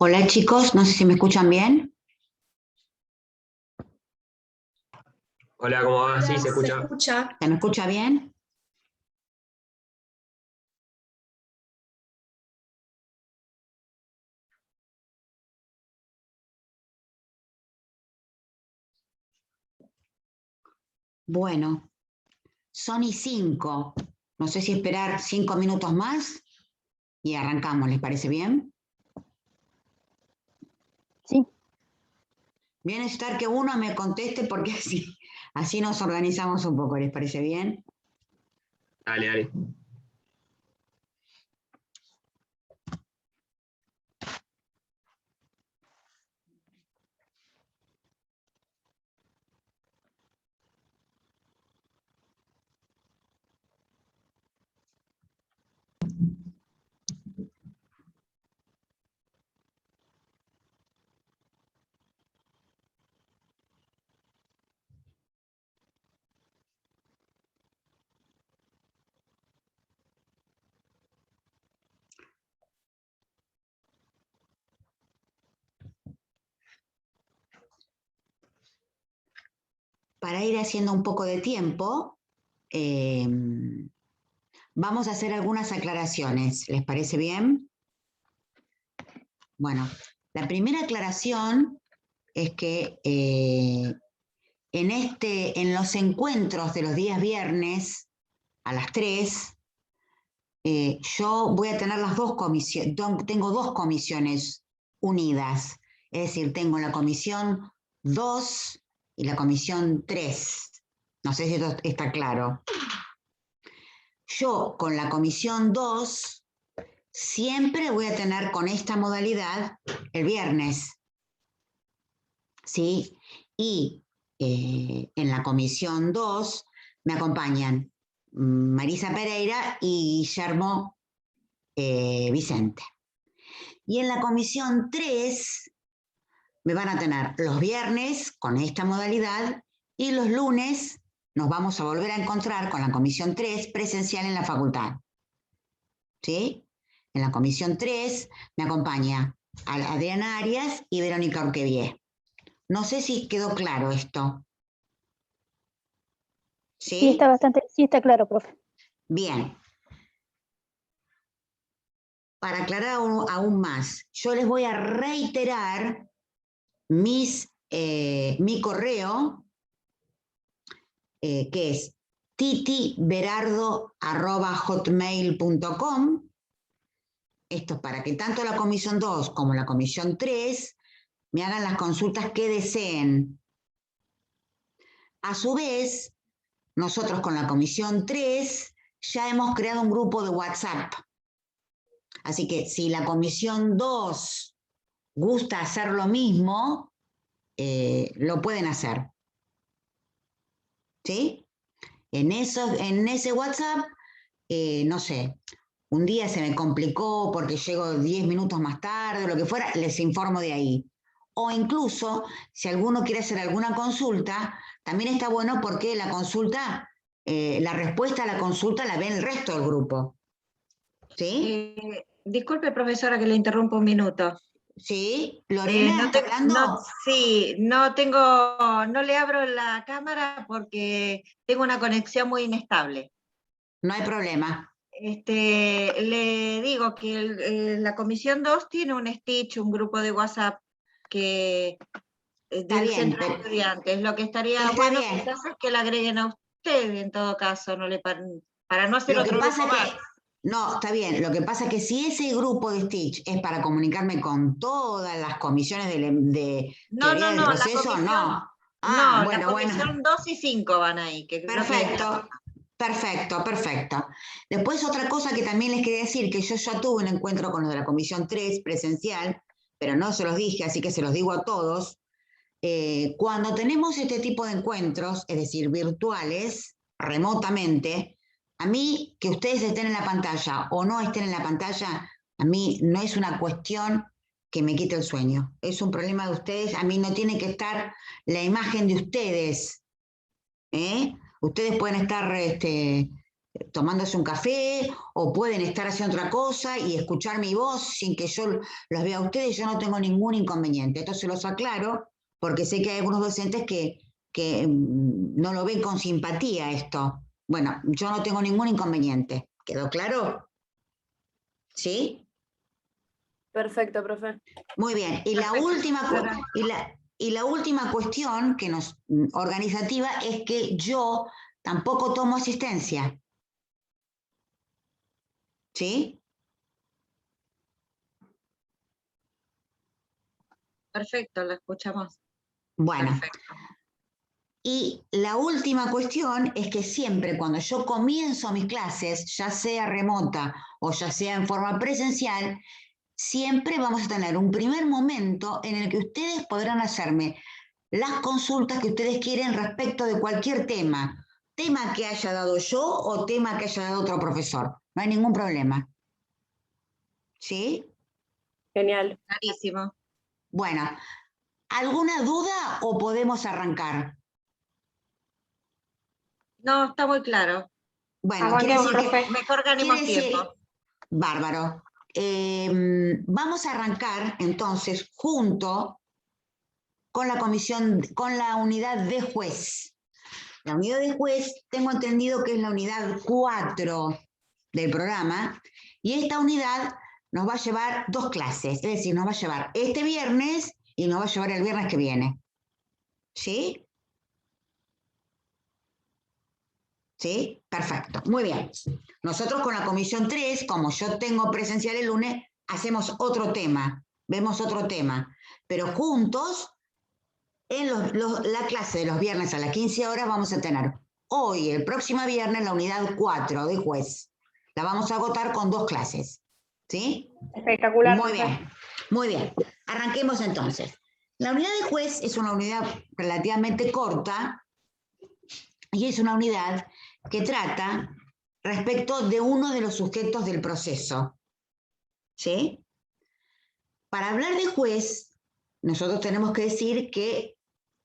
Hola chicos, no sé si me escuchan bien. Hola, ¿cómo va? Sí, Hola, se escucha. escucha. ¿Se me escucha bien? Bueno, son y 5. No sé si esperar 5 minutos más y arrancamos, ¿les parece bien? Sí. Bien estar que uno me conteste porque así nos organizamos un poco, ¿les parece bien? Dale, dale. Para ir haciendo un poco de tiempo, vamos a hacer algunas aclaraciones. ¿Les parece bien? Bueno, la primera aclaración es que en los encuentros de los días viernes a las 3, yo voy a tener las dos comisiones, tengo dos comisiones unidas. Es decir, tengo la comisión 2 y la comisión 3. No sé si esto está claro. Yo con la comisión 2 siempre voy a tener con esta modalidad el viernes. ¿Sí? Y en la comisión 2 me acompañan Marisa Pereira y Guillermo Vicente. Y en la comisión 3 me van a tener los viernes con esta modalidad y los lunes nos vamos a volver a encontrar con la comisión 3 presencial en la facultad. ¿Sí? En la comisión 3 me acompaña Adriana Arias y Verónica Urquevier. No sé si quedó claro esto. ¿Sí? Sí está claro, profe. Bien. Para aclarar aún más, yo les voy a reiterar mi correo, que es titiberardo@hotmail.com. Esto es para que tanto la comisión 2 como la comisión 3 me hagan las consultas que deseen. A su vez, nosotros con la comisión 3 ya hemos creado un grupo de WhatsApp. Así que si la comisión 2 gusta hacer lo mismo, lo pueden hacer. ¿Sí? En ese WhatsApp, no sé, un día se me complicó porque llego 10 minutos más tarde o lo que fuera, les informo de ahí. O incluso, si alguno quiere hacer alguna consulta, también está bueno porque la consulta, la respuesta a la consulta la ve el resto del grupo. ¿Sí? Disculpe, profesora, que le interrumpo un minuto. ¿Sí? ¿Lorena está hablando? Sí, no le abro la cámara porque tengo una conexión muy inestable. No hay problema. Le digo que la comisión 2 tiene un Stitch, un grupo de WhatsApp que del bien, centro de estudiantes. Lo que estaría está bueno bien. quizás es que la agreguen a usted en todo caso, para no hacer Lo que otro pasa grupo que, más. no, está bien, lo que pasa es que si ese grupo de Stitch es para comunicarme con todas las comisiones de teoría del proceso, no. Ah, No, la bueno, comisión 2 y 5 van ahí, que creo que perfecto, perfecto. Después otra cosa que también les quería decir, que yo ya tuve un encuentro con los de la comisión 3 presencial, pero no se los dije, así que se los digo a todos. Cuando tenemos este tipo de encuentros, es decir, virtuales, remotamente, a mí que ustedes estén en la pantalla o no estén en la pantalla, a mí no es una cuestión que me quite el sueño. Es un problema de ustedes. A mí no tiene que estar la imagen de ustedes. ¿Eh? Ustedes pueden estar tomándose un café o pueden estar haciendo otra cosa y escuchar mi voz sin que yo los vea a ustedes, yo no tengo ningún inconveniente. Entonces los aclaro porque sé que hay algunos docentes que no lo ven con simpatía esto. Bueno, yo no tengo ningún inconveniente. ¿Quedó claro? ¿Sí? Perfecto, profe. Muy bien. Y la Perfecto. última, y la última cuestión que nos organizativa es que yo tampoco tomo asistencia. ¿Sí? Perfecto, la escuchamos. Bueno. Perfecto. Y la última cuestión es que siempre cuando yo comienzo mis clases, ya sea remota o ya sea en forma presencial, siempre vamos a tener un primer momento en el que ustedes podrán hacerme las consultas que ustedes quieren respecto de cualquier tema. Tema que haya dado yo o tema que haya dado otro profesor. No hay ningún problema. ¿Sí? Genial. Clarísimo. Bueno, ¿alguna duda o podemos arrancar? No, está muy claro. Bueno, quiere decir que... Mejor ganemos tiempo. Bárbaro. Vamos a arrancar entonces junto con la comisión, con la unidad de juez. La unidad de juez, tengo entendido que es la unidad 4 del programa, y esta unidad nos va a llevar 2 clases, es decir, nos va a llevar este viernes y nos va a llevar el viernes que viene. ¿Sí? ¿Sí? Perfecto. Muy bien. Nosotros con la comisión 3, como yo tengo presencial el lunes, hacemos otro tema, vemos otro tema, pero juntos, en la clase de los viernes a las 15 horas vamos a tener hoy, el próximo viernes, la unidad 4 de juez. La vamos a agotar con 2 clases. ¿Sí? Espectacular. Muy profe. bien, muy bien. Arranquemos entonces. La unidad de juez es una unidad relativamente corta y es una unidad que trata respecto de uno de los sujetos del proceso. ¿Sí? Para hablar de juez, nosotros tenemos que decir que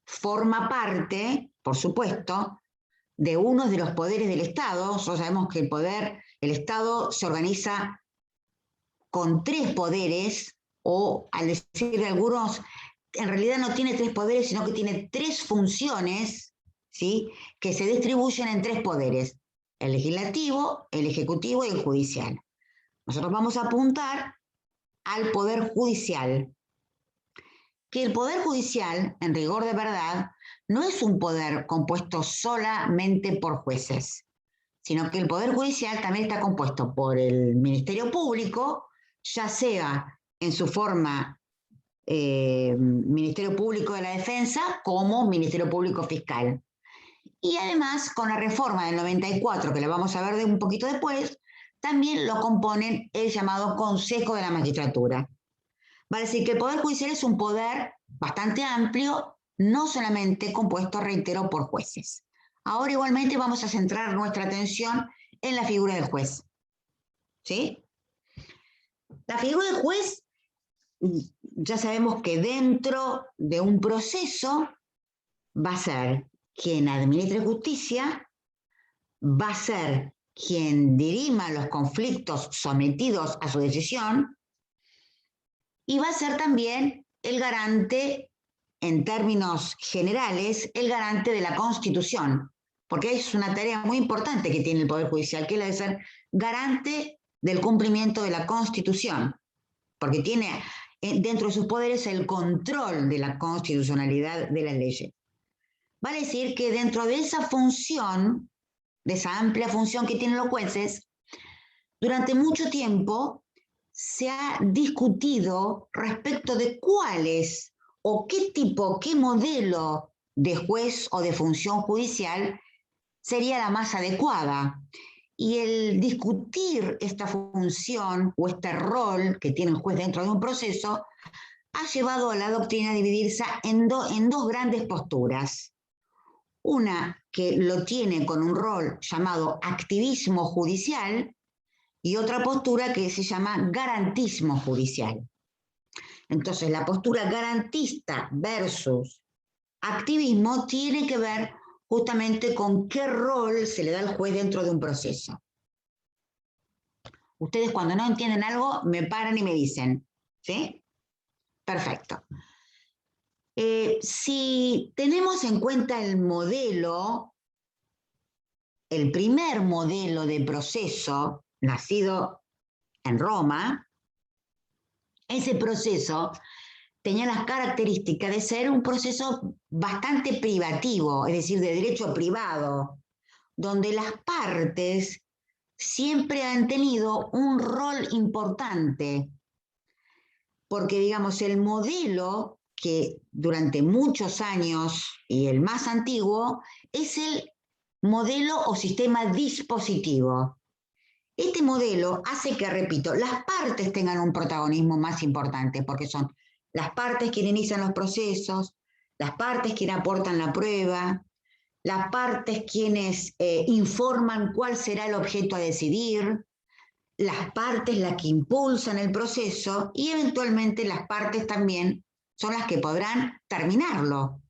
forma parte, por supuesto, de uno de los poderes del Estado. Nosotros sabemos que el Estado se organiza con 3 poderes, o al decir de algunos, en realidad no tiene 3 poderes, sino que tiene 3 funciones, ¿sí?, que se distribuyen en 3 poderes: el legislativo, el ejecutivo y el judicial. Nosotros vamos a apuntar al poder judicial, que el poder judicial, en rigor de verdad, no es un poder compuesto solamente por jueces, sino que el poder judicial también está compuesto por el Ministerio Público, ya sea en su forma Ministerio Público de la Defensa como Ministerio Público Fiscal. Y además, con la reforma del 94, que la vamos a ver de un poquito después, también lo componen el llamado Consejo de la Magistratura. Vale decir que el Poder Judicial es un poder bastante amplio, no solamente compuesto, reitero, por jueces. Ahora igualmente vamos a centrar nuestra atención en la figura del juez. ¿Sí? La figura del juez, ya sabemos que dentro de un proceso va a ser quien administre justicia, va a ser quien dirima los conflictos sometidos a su decisión, y va a ser también el garante, en términos generales, el garante de la Constitución, porque es una tarea muy importante que tiene el Poder Judicial, que es la de ser garante del cumplimiento de la Constitución, porque tiene dentro de sus poderes el control de la constitucionalidad de las leyes. Vale decir que dentro de esa función, de esa amplia función que tienen los jueces, durante mucho tiempo se ha discutido respecto de cuáles o qué tipo, qué modelo de juez o de función judicial sería la más adecuada. Y el discutir esta función o este rol que tiene el juez dentro de un proceso ha llevado a la doctrina a dividirse en dos grandes posturas. Una que lo tiene con un rol llamado activismo judicial, y otra postura que se llama garantismo judicial. Entonces, la postura garantista versus activismo tiene que ver justamente con qué rol se le da al juez dentro de un proceso. Ustedes cuando no entienden algo, me paran y me dicen, ¿sí? Perfecto. Si tenemos en cuenta el modelo, el primer modelo de proceso nacido en Roma, ese proceso tenía las características de ser un proceso bastante privativo, es decir, de derecho privado, donde las partes siempre han tenido un rol importante, porque, digamos, el modelo que durante muchos años, y el más antiguo, es el modelo o sistema dispositivo. Este modelo hace que, repito, las partes tengan un protagonismo más importante, porque son las partes quienes inician los procesos, las partes quienes aportan la prueba, las partes quienes informan cuál será el objeto a decidir, las partes las que impulsan el proceso y eventualmente las partes también son las que podrán terminarlo.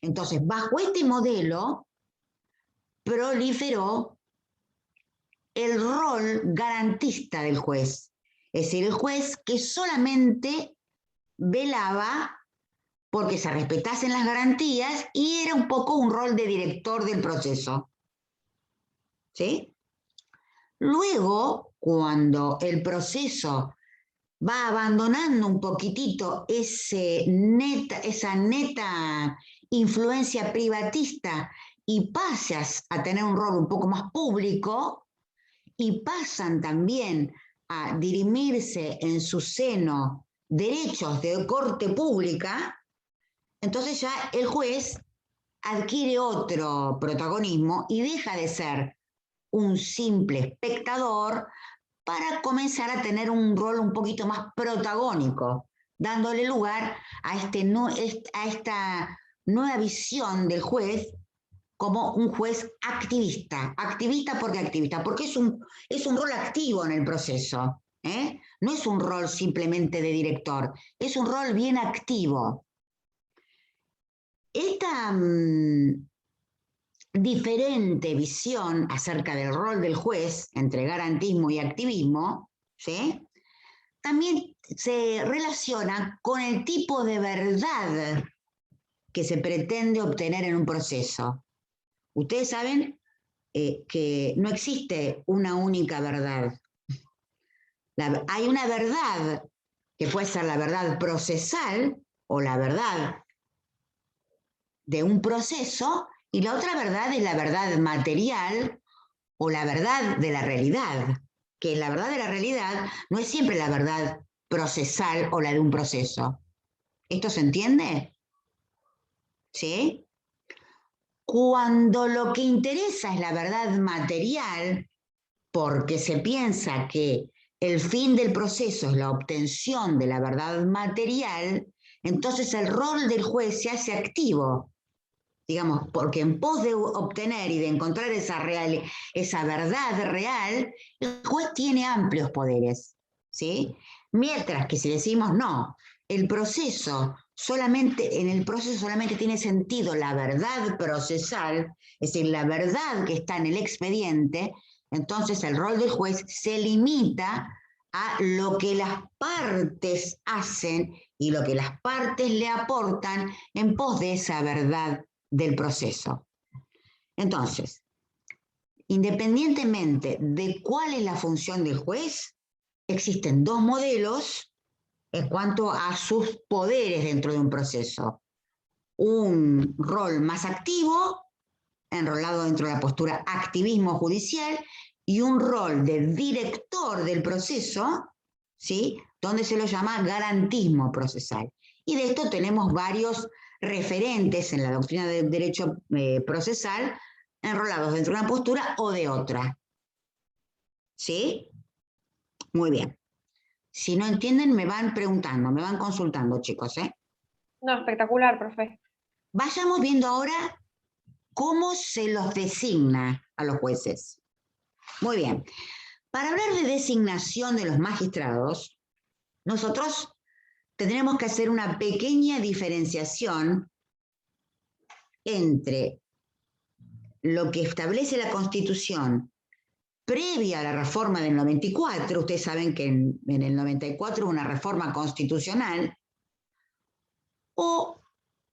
Entonces, bajo este modelo proliferó el rol garantista del juez, es decir, el juez que solamente velaba porque se respetasen las garantías y era un poco un rol de director del proceso. ¿Sí? Luego, cuando el proceso va abandonando un poquitito esa neta influencia privatista y pasas a tener un rol un poco más público y pasan también a dirimirse en su seno derechos de corte pública, entonces ya el juez adquiere otro protagonismo y deja de ser un simple espectador para comenzar a tener un rol un poquito más protagónico, dándole lugar a esta nueva visión del juez como un juez activista. Activista, porque es un rol activo en el proceso, ¿eh? No es un rol simplemente de director, es un rol bien activo. Esta diferente visión acerca del rol del juez entre garantismo y activismo, ¿sí? También se relaciona con el tipo de verdad que se pretende obtener en un proceso. Ustedes saben que no existe una única verdad. Hay una verdad que puede ser la verdad procesal o la verdad de un proceso, y la otra verdad es la verdad material o la verdad de la realidad, que la verdad de la realidad no es siempre la verdad procesal o la de un proceso. ¿Esto se entiende? ¿Sí? Cuando lo que interesa es la verdad material, porque se piensa que el fin del proceso es la obtención de la verdad material, entonces el rol del juez se hace activo, digamos, porque en pos de obtener y de encontrar esa verdad real, el juez tiene amplios poderes, ¿sí? Mientras que si decimos no, en el proceso solamente tiene sentido la verdad procesal, es decir, la verdad que está en el expediente, entonces el rol del juez se limita a lo que las partes hacen y lo que las partes le aportan en pos de esa verdad del proceso. Entonces, independientemente de cuál es la función del juez, existen dos modelos en cuanto a sus poderes dentro de un proceso. Un rol más activo, enrolado dentro de la postura activismo judicial, y un rol de director del proceso, ¿sí? Donde se lo llama garantismo procesal. Y de esto tenemos varios referentes en la doctrina del derecho procesal, enrolados dentro de una postura o de otra. ¿Sí? Muy bien. Si no entienden, me van preguntando, me van consultando, chicos, ¿eh? No, espectacular, profe. Vayamos viendo ahora cómo se los designa a los jueces. Muy bien. Para hablar de designación de los magistrados, nosotros tendremos que hacer una pequeña diferenciación entre lo que establece la Constitución previa a la reforma del 94, ustedes saben que en el 94 hubo una reforma constitucional, o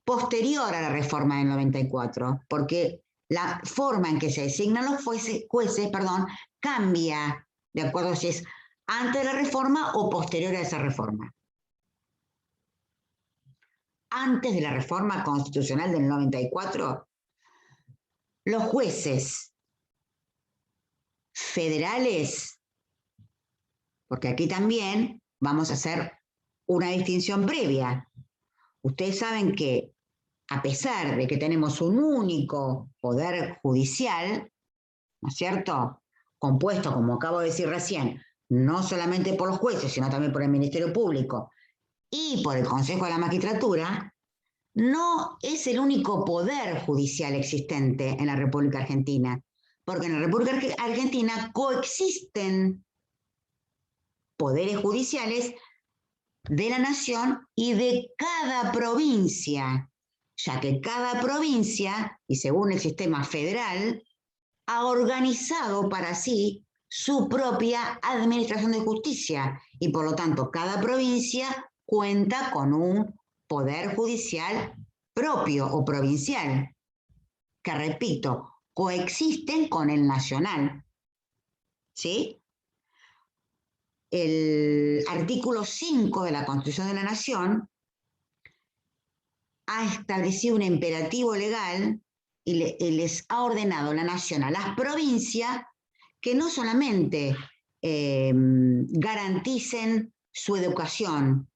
posterior a la reforma del 94, porque la forma en que se designan los jueces, cambia de acuerdo a si es antes de la reforma o posterior a esa reforma. Antes de la reforma constitucional del 94, los jueces federales, porque aquí también vamos a hacer una distinción previa. Ustedes saben que a pesar de que tenemos un único poder judicial, ¿no es cierto?, compuesto, como acabo de decir recién, no solamente por los jueces, sino también por el Ministerio Público y por el Consejo de la Magistratura, no es el único poder judicial existente en la República Argentina, porque en la República Argentina coexisten poderes judiciales de la nación y de cada provincia, ya que cada provincia, y según el sistema federal, ha organizado para sí su propia administración de justicia y por lo tanto cada provincia cuenta con un poder judicial propio o provincial, que repito, coexisten con el nacional. ¿Sí? El artículo 5 de la Constitución de la Nación ha establecido un imperativo legal y les ha ordenado la Nación a las provincias que no solamente garanticen su educación,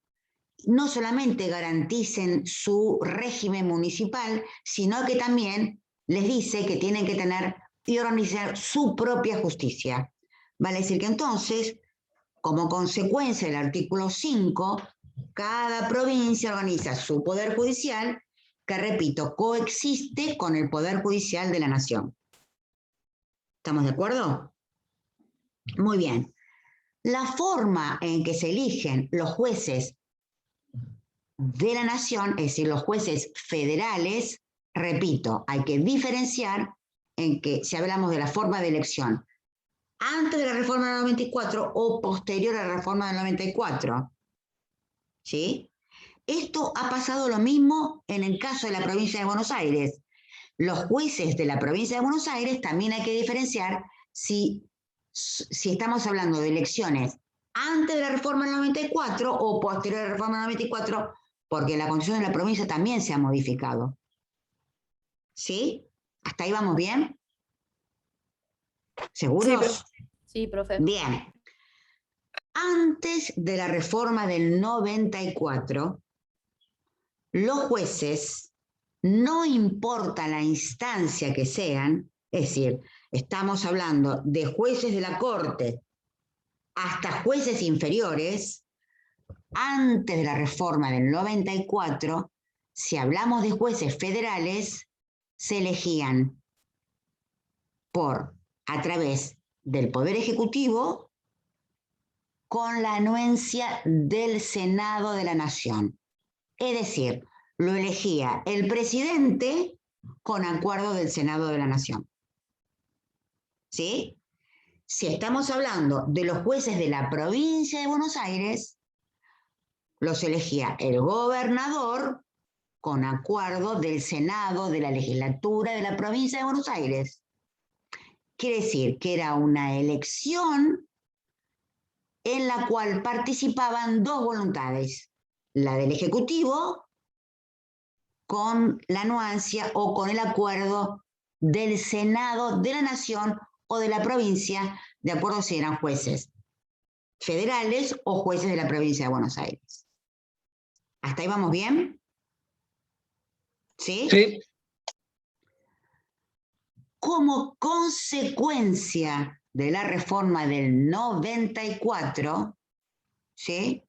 no solamente garanticen su régimen municipal, sino que también les dice que tienen que tener y organizar su propia justicia. Vale decir que entonces, como consecuencia del artículo 5, cada provincia organiza su poder judicial, que repito, coexiste con el poder judicial de la nación. ¿Estamos de acuerdo? Muy bien. La forma en que se eligen los jueces de la nación, es decir, los jueces federales, repito, hay que diferenciar en que si hablamos de la forma de elección antes de la reforma del 94 o posterior a la reforma del 94. ¿Sí? Esto ha pasado lo mismo en el caso de la provincia de Buenos Aires. Los jueces de la provincia de Buenos Aires también hay que diferenciar si estamos hablando de elecciones antes de la reforma del 94 o posterior a la reforma del 94, porque la constitución de la provincia también se ha modificado. ¿Sí? ¿Hasta ahí vamos bien? ¿Seguros? Sí, profe. Bien. Antes de la reforma del 94, los jueces, no importa la instancia que sean, es decir, estamos hablando de jueces de la Corte hasta jueces inferiores, antes de la reforma del 94, si hablamos de jueces federales, se elegían a través del Poder Ejecutivo con la anuencia del Senado de la Nación. Es decir, lo elegía el presidente con acuerdo del Senado de la Nación. ¿Sí? Si estamos hablando de los jueces de la provincia de Buenos Aires, los elegía el gobernador con acuerdo del Senado de la legislatura de la provincia de Buenos Aires. Quiere decir que era una elección en la cual participaban dos voluntades, la del Ejecutivo con la anuencia o con el acuerdo del Senado de la Nación o de la provincia, de acuerdo si eran jueces federales o jueces de la provincia de Buenos Aires. ¿Hasta ahí vamos bien? ¿Sí? Sí. Como consecuencia de la reforma del 94, ¿sí?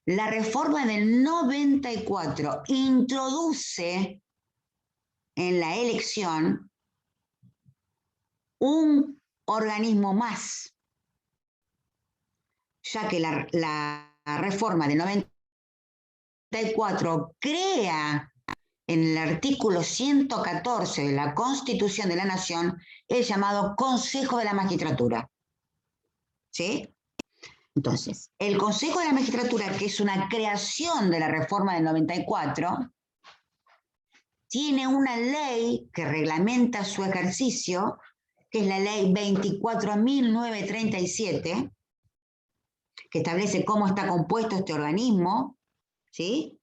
La reforma del 94 introduce en la elección un organismo más, ya que la reforma del 94 crea en el artículo 114 de la Constitución de la Nación el llamado Consejo de la Magistratura. ¿Sí? Entonces, el Consejo de la Magistratura, que es una creación de la reforma del 94, tiene una ley que reglamenta su ejercicio, que es la ley 24.937, que establece cómo está compuesto este organismo, ¿sí?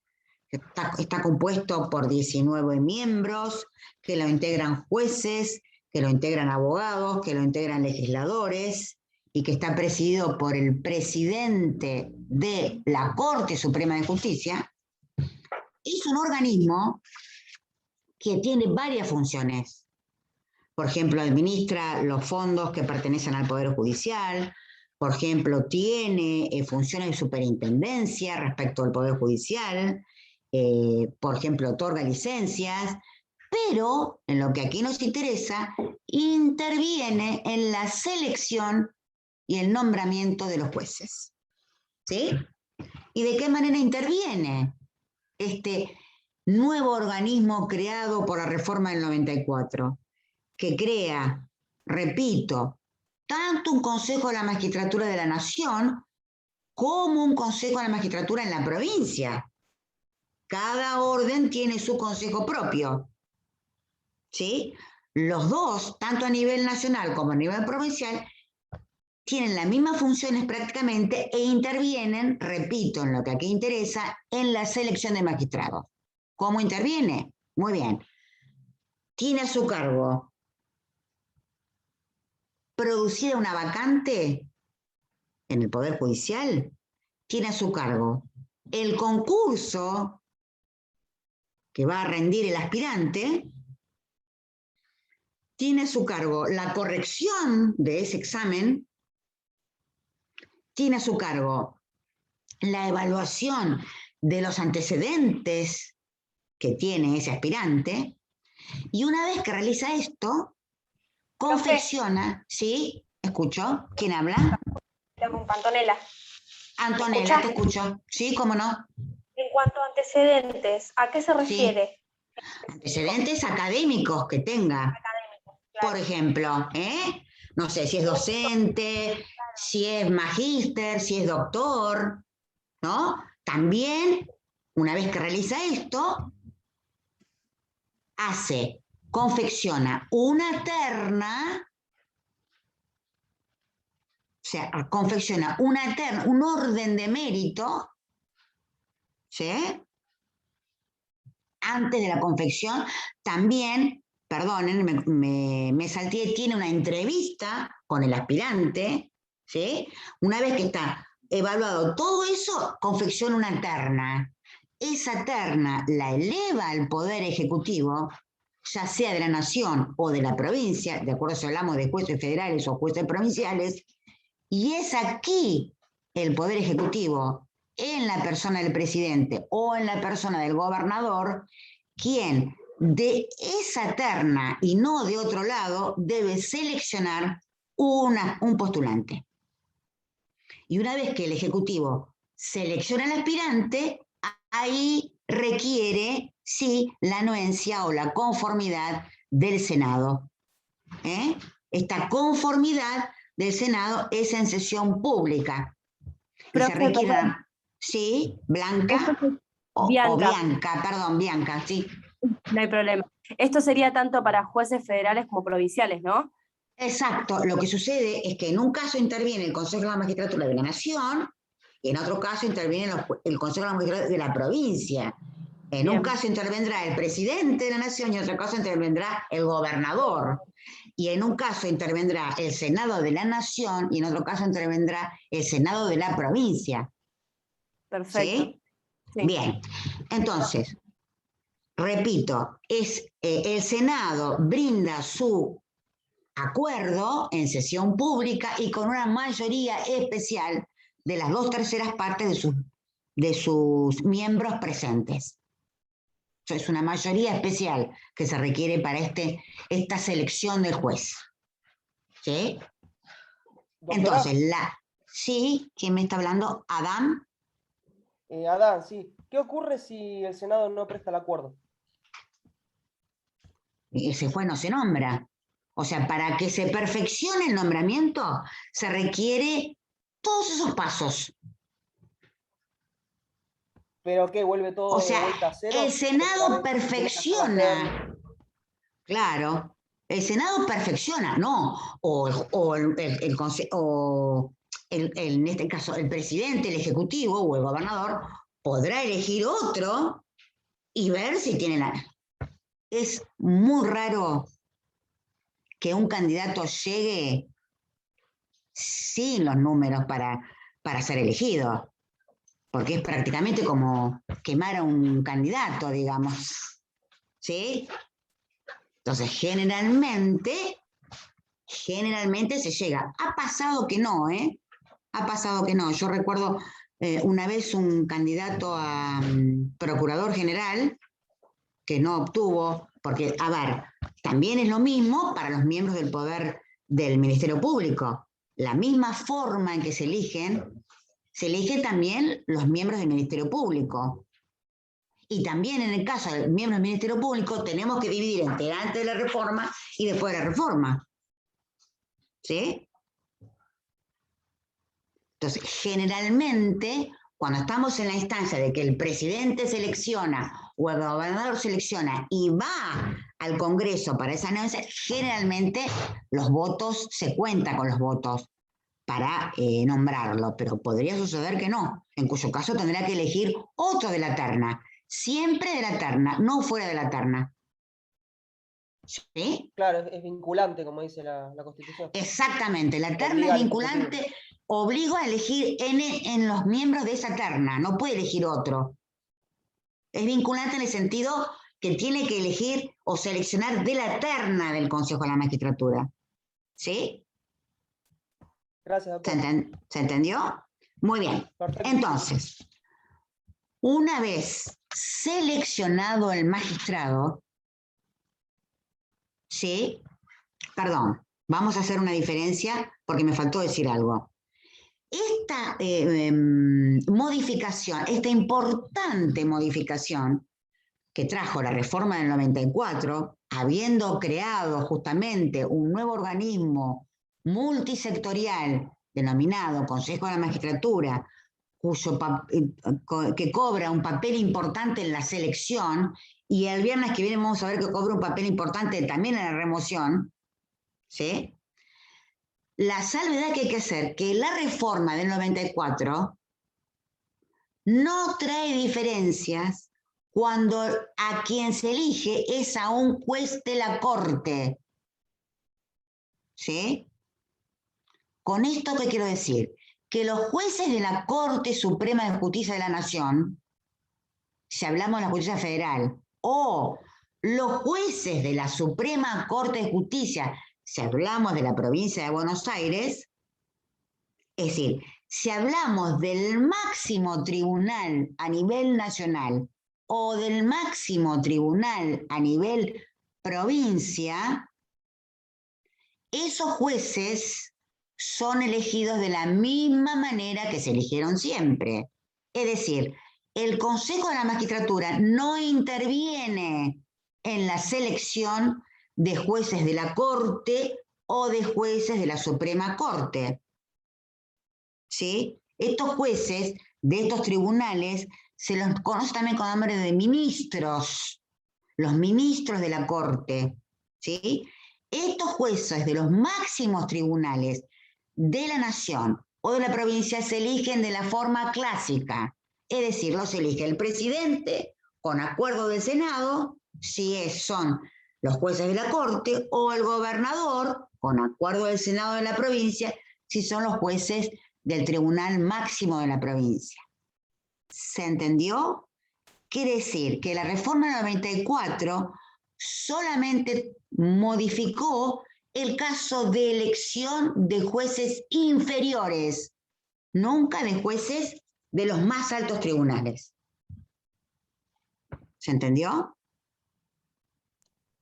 Está compuesto por 19 miembros, que lo integran jueces, que lo integran abogados, que lo integran legisladores, y que está presidido por el presidente de la Corte Suprema de Justicia. Es un organismo que tiene varias funciones. Por ejemplo, administra los fondos que pertenecen al Poder Judicial. Por ejemplo, tiene funciones de superintendencia respecto al Poder Judicial. Por ejemplo, otorga licencias. Pero, en lo que aquí nos interesa, interviene en la selección y el nombramiento de los jueces. ¿Sí? ¿Y de qué manera interviene este nuevo organismo creado por la reforma del 94? Que crea, repito, tanto un Consejo de la Magistratura de la Nación como un Consejo de la Magistratura en la provincia. Cada orden tiene su consejo propio. ¿Sí? Los dos, tanto a nivel nacional como a nivel provincial, tienen las mismas funciones prácticamente e intervienen, repito, en lo que aquí interesa, en la selección de magistrados. ¿Cómo interviene? Muy bien. Tiene a su cargo producida una vacante en el Poder Judicial, tiene a su cargo el concurso que va a rendir el aspirante, tiene a su cargo la corrección de ese examen, tiene a su cargo la evaluación de los antecedentes que tiene ese aspirante, y una vez que realiza esto, confecciona, ¿sí? ¿Escucho? ¿Quién habla? Antonella. Antonella, te escucho. ¿Sí? ¿Cómo no? En cuanto a antecedentes, ¿a qué se refiere? Antecedentes académicos que tenga. Académicos, claro. Por ejemplo, no sé, si es docente, si es magíster, si es doctor, ¿no? También, una vez que realiza esto, confecciona una terna, o sea, confecciona una terna, un orden de mérito, ¿sí? Antes de la confección, también, perdonen, me salté, tiene una entrevista con el aspirante, ¿sí? Una vez que está evaluado todo eso, confecciona una terna. Esa terna la eleva al Poder Ejecutivo, ya sea de la Nación o de la provincia, de acuerdo si hablamos de jueces federales o jueces provinciales, y es aquí el Poder Ejecutivo, en la persona del presidente o en la persona del gobernador, quien de esa terna y no de otro lado debe seleccionar un postulante. Y una vez que el Ejecutivo selecciona al aspirante, ahí requiere, sí, la anuencia o la conformidad del Senado. Esta conformidad del Senado es en sesión pública. Y se requiere, sí, Blanca, Bianca, sí. No hay problema. Esto sería tanto para jueces federales como provinciales, ¿no? Exacto. Lo que sucede es que en un caso interviene el Consejo de la Magistratura de la Nación y en otro caso interviene el Consejo de la Magistratura de la provincia. En un caso intervendrá el presidente de la Nación y en otro caso intervendrá el gobernador. Y en un caso intervendrá el Senado de la Nación y en otro caso intervendrá el Senado de la provincia. Perfecto. ¿Sí? Sí. Bien. Entonces, repito, el Senado brinda su acuerdo en sesión pública y con una mayoría especial de las 2/3 partes de sus miembros presentes. Es una mayoría especial que se requiere para esta selección del juez. ¿Sí? Doctora, Entonces, sí, ¿quién me está hablando? ¿Adán? Adán, sí. ¿Qué ocurre si el Senado no presta el acuerdo? ese juez no se nombra. O sea, para que se perfeccione el nombramiento, se requiere todos esos pasos. ¿Pero qué? ¿Vuelve todo O de sea, vuelta a cero? el Senado Otra vez, perfecciona. Claro, el Senado perfecciona, ¿no? O en este caso, el presidente, el ejecutivo o el gobernador podrá elegir otro y ver si tiene la... Es muy raro que un candidato llegue sin los números para ser elegido, porque es prácticamente como quemar a un candidato, digamos. ¿Sí? Entonces, generalmente se llega. Ha pasado que no, ¿eh? Ha pasado que no. Yo recuerdo una vez un candidato a procurador general que no obtuvo, porque, a ver, también es lo mismo para los miembros del poder del Ministerio Público. La misma forma en que se eligen también los miembros del Ministerio Público. Y también en el caso de miembros del Ministerio Público tenemos que dividir entre antes de la reforma y después de la reforma. ¿Sí? Entonces, generalmente, cuando estamos en la instancia de que el presidente selecciona o el gobernador selecciona y va al Congreso para esa anuncia, generalmente los votos, se cuenta con los votos para nombrarlo, pero podría suceder que no, en cuyo caso tendrá que elegir otro de la terna, siempre de la terna, no fuera de la terna. ¿Sí? Claro, es vinculante, como dice la Constitución. Exactamente, la terna Obliga es al vinculante, obliga a elegir en los miembros de esa terna, no puede elegir otro. Es vinculante en el sentido que tiene que elegir o seleccionar de la terna del Consejo de la Magistratura. ¿Sí? Gracias, doctor. ¿Se entendió? Muy bien. Perfecto. Entonces, una vez seleccionado el magistrado, ¿sí? Perdón, vamos a hacer una diferencia porque me faltó decir algo. Esta modificación, esta importante modificación que trajo la reforma del 94, habiendo creado justamente un nuevo organismo multisectorial denominado Consejo de la Magistratura, que cobra un papel importante en la selección, y el viernes que viene vamos a ver que cobra un papel importante también en la remoción, ¿sí? La salvedad que hay que hacer, que la reforma del 94 no trae diferencias cuando a quien se elige es a un juez de la Corte. ¿Sí? Con esto, ¿qué quiero decir? Que los jueces de la Corte Suprema de Justicia de la Nación, si hablamos de la justicia federal, o los jueces de la Suprema Corte de Justicia, si hablamos de la provincia de Buenos Aires, es decir, si hablamos del máximo tribunal a nivel nacional o del máximo tribunal a nivel provincia, esos jueces son elegidos de la misma manera que se eligieron siempre. Es decir, el Consejo de la Magistratura no interviene en la selección de jueces de la Corte o de jueces de la Suprema Corte. ¿Sí? Estos jueces de estos tribunales se los conoce también con nombre de ministros, los ministros de la Corte. ¿Sí? Estos jueces de los máximos tribunales de la nación o de la provincia se eligen de la forma clásica, es decir, los elige el presidente con acuerdo del Senado, si son los jueces de la Corte, o el gobernador con acuerdo del Senado de la provincia, si son los jueces del Tribunal Máximo de la provincia. ¿Se entendió? Quiere decir que la reforma del 94 solamente modificó el caso de elección de jueces inferiores, nunca de jueces de los más altos tribunales. ¿Se entendió?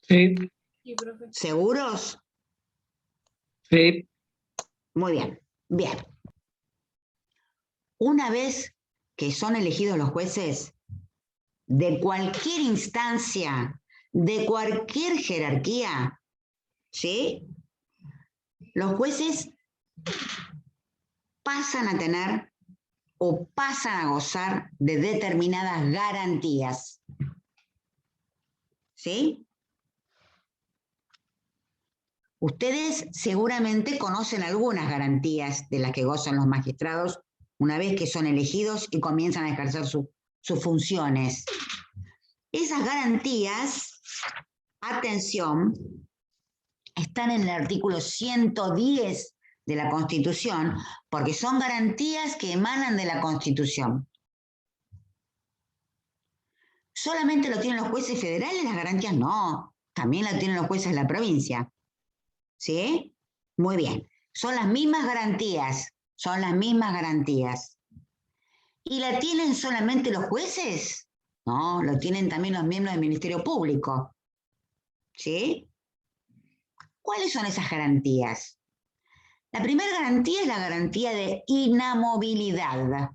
Sí, ¿Seguros? sí. Muy bien, bien. Una vez que son elegidos los jueces de cualquier instancia, de cualquier jerarquía, ¿sí? Los jueces pasan a tener o pasan a gozar de determinadas garantías. ¿Sí? Ustedes seguramente conocen algunas garantías de las que gozan los magistrados una vez que son elegidos y comienzan a ejercer sus funciones. Esas garantías, atención, están en el artículo 110 de la Constitución, porque son garantías que emanan de la Constitución. ¿Solamente lo tienen los jueces federales las garantías? No, también lo tienen los jueces de la provincia. ¿Sí? Muy bien. Son las mismas garantías, son las mismas garantías. ¿Y la tienen solamente los jueces? No, lo tienen también los miembros del Ministerio Público. ¿Sí? ¿Cuáles son esas garantías? La primera garantía es la garantía de inamovilidad.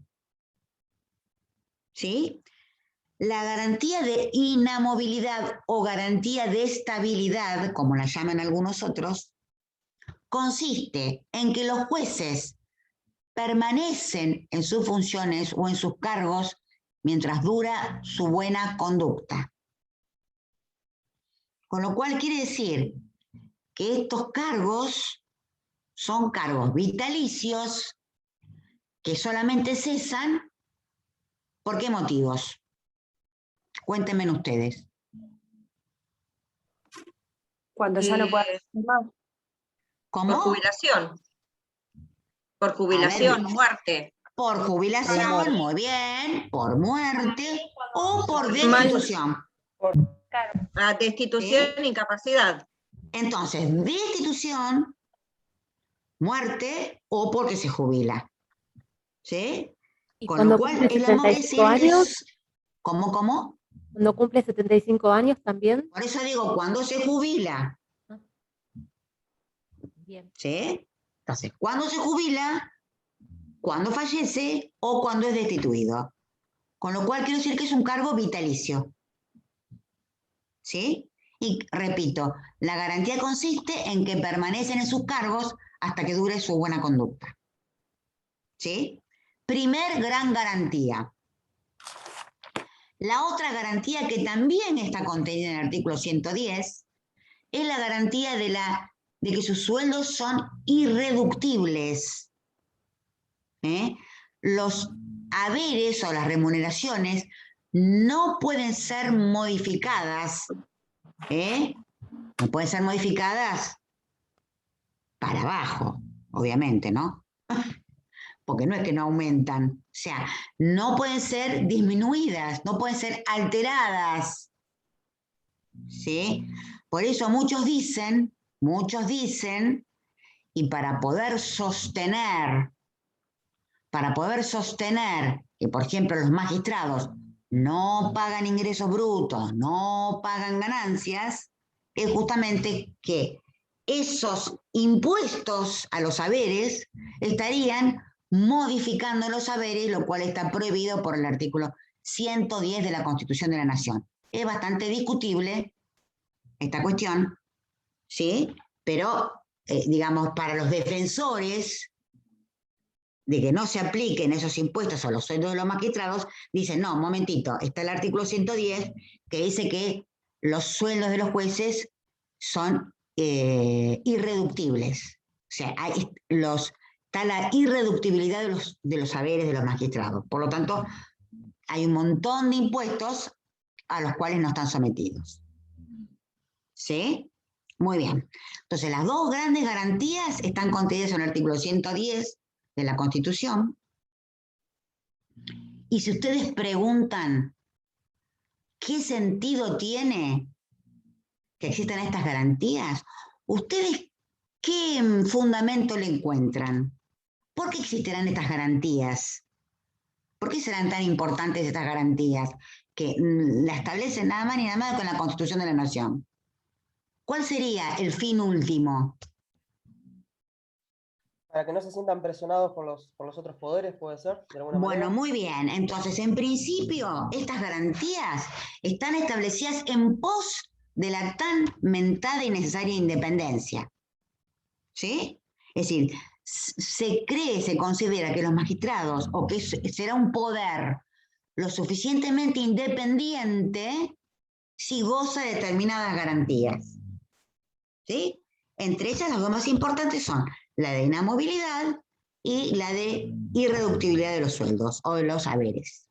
¿Sí? La garantía de inamovilidad o garantía de estabilidad, como la llaman algunos otros, consiste en que los jueces permanecen en sus funciones o en sus cargos mientras dura su buena conducta. Con lo cual quiere decir que estos cargos son cargos vitalicios que solamente cesan. ¿Por qué motivos? Cuéntenme ustedes. Cuando ya no pueda hacer más. ¿Cómo? Por jubilación. Por jubilación, muerte. Por jubilación, muy bien, por muerte o por Mal- destitución. Claro. Destitución, incapacidad. Entonces, destitución, muerte o porque se jubila. ¿Sí? Y Con lo cuando cual, cumple es la 75 años, ¿Cómo? cuando cumple 75 años también. Por eso digo, cuando se jubila. Bien. ¿Sí? Entonces, cuando se jubila, cuando fallece o cuando es destituido. Con lo cual quiero decir que es un cargo vitalicio. ¿Sí? Y repito, la garantía consiste en que permanecen en sus cargos hasta que dure su buena conducta. ¿Sí? Primer gran garantía. La otra garantía que también está contenida en el artículo 110 es la garantía de que sus sueldos son irreductibles. Los haberes o las remuneraciones no pueden ser modificadas. No pueden ser modificadas para abajo, obviamente, ¿no? Porque no es que no aumentan. O sea, no pueden ser disminuidas, no pueden ser alteradas. ¿Sí? Por eso muchos dicen, y para poder sostener que, por ejemplo, los magistrados no pagan ingresos brutos, no pagan ganancias, es justamente que esos impuestos a los haberes estarían modificando los haberes, lo cual está prohibido por el artículo 110 de la Constitución de la Nación. Es bastante discutible esta cuestión, ¿sí? Pero, digamos, para los defensores de que no se apliquen esos impuestos a los sueldos de los magistrados, dicen, no, un momentito, está el artículo 110 que dice que los sueldos de los jueces son irreductibles. O sea, está la irreductibilidad de los haberes de los magistrados. Por lo tanto, hay un montón de impuestos a los cuales no están sometidos. ¿Sí? Muy bien. Entonces, las dos grandes garantías están contenidas en el artículo 110 de la Constitución. Y si ustedes preguntan qué sentido tiene que existan estas garantías, ¿ustedes qué fundamento le encuentran? ¿Por qué existirán estas garantías? ¿Por qué serán tan importantes estas garantías que la establecen nada más ni nada más con la Constitución de la Nación? ¿Cuál sería el fin último? Para que no se sientan presionados por los otros poderes, ¿puede ser? ¿De alguna manera? Bueno, muy bien. Entonces, en principio, estas garantías están establecidas en pos de la tan mentada y necesaria independencia. ¿Sí? Es decir, se cree, se considera que los magistrados, o que será un poder lo suficientemente independiente si goza de determinadas garantías. ¿Sí? Entre ellas, las dos más importantes son la de inamovilidad y la de irreductibilidad de los sueldos o de los haberes.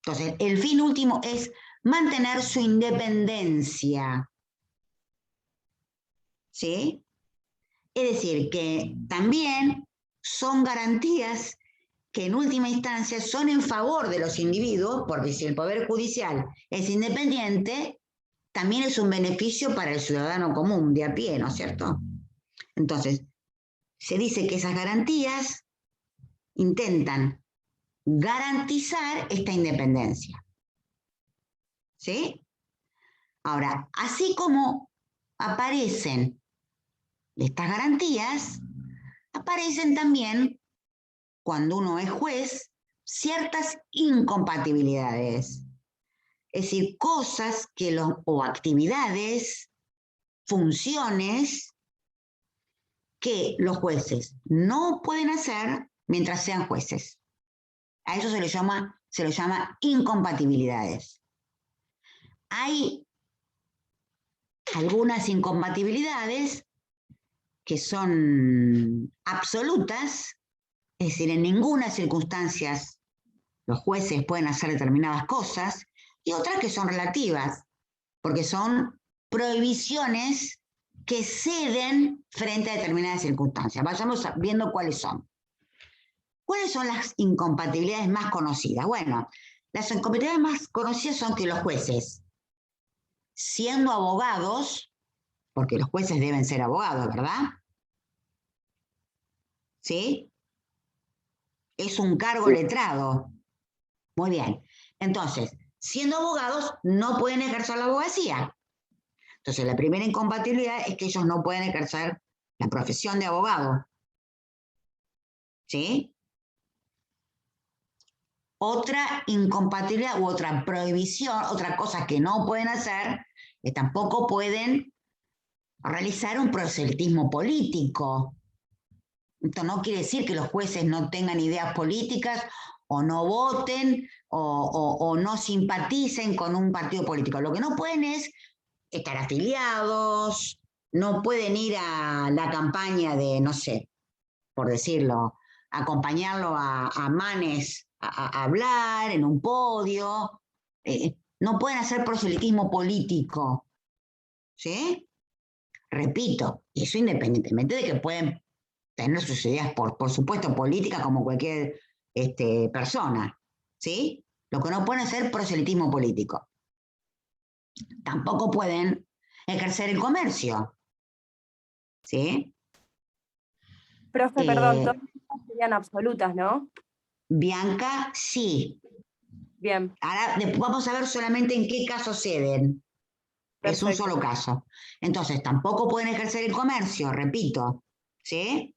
Entonces, el fin último es mantener su independencia. ¿Sí? Es decir, que también son garantías que en última instancia son en favor de los individuos, porque si el Poder Judicial es independiente, también es un beneficio para el ciudadano común, de a pie, ¿no es cierto? Entonces, se dice que esas garantías intentan garantizar esta independencia. ¿Sí? Ahora, así como aparecen estas garantías, aparecen también, cuando uno es juez, ciertas incompatibilidades. Es decir, cosas que o actividades, funciones que los jueces no pueden hacer mientras sean jueces. A eso se le llama incompatibilidades. Hay algunas incompatibilidades que son absolutas, es decir, en ninguna circunstancia los jueces pueden hacer determinadas cosas, y otras que son relativas, porque son prohibiciones que ceden frente a determinadas circunstancias. Vayamos viendo cuáles son. ¿Cuáles son las incompatibilidades más conocidas? Bueno, las incompatibilidades más conocidas son que los jueces, siendo abogados, porque los jueces deben ser abogados, ¿verdad? ¿Sí? Es un cargo letrado. Muy bien. Entonces, siendo abogados, no pueden ejercer la abogacía. Entonces, la primera incompatibilidad es que ellos no pueden ejercer la profesión de abogado. ¿Sí? Otra incompatibilidad u otra prohibición, otra cosa que no pueden hacer, es tampoco pueden realizar un proselitismo político. Esto no quiere decir que los jueces no tengan ideas políticas o no voten o no simpaticen con un partido político. Lo que no pueden es estar afiliados, no pueden ir a la campaña de, no sé, por decirlo, acompañarlo a Manes a hablar en un podio. No pueden hacer proselitismo político. ¿Sí? Repito, eso independientemente de que pueden tener sus ideas, por supuesto, políticas como cualquier persona. ¿Sí? Lo que no pueden hacer proselitismo político. Tampoco pueden ejercer el comercio. ¿Sí? Profe, perdón, todas estas serían absolutas, ¿no? Bianca, sí. Bien. Ahora vamos a ver solamente en qué casos ceden. Es un solo caso. Entonces, tampoco pueden ejercer el comercio, repito. ¿Sí?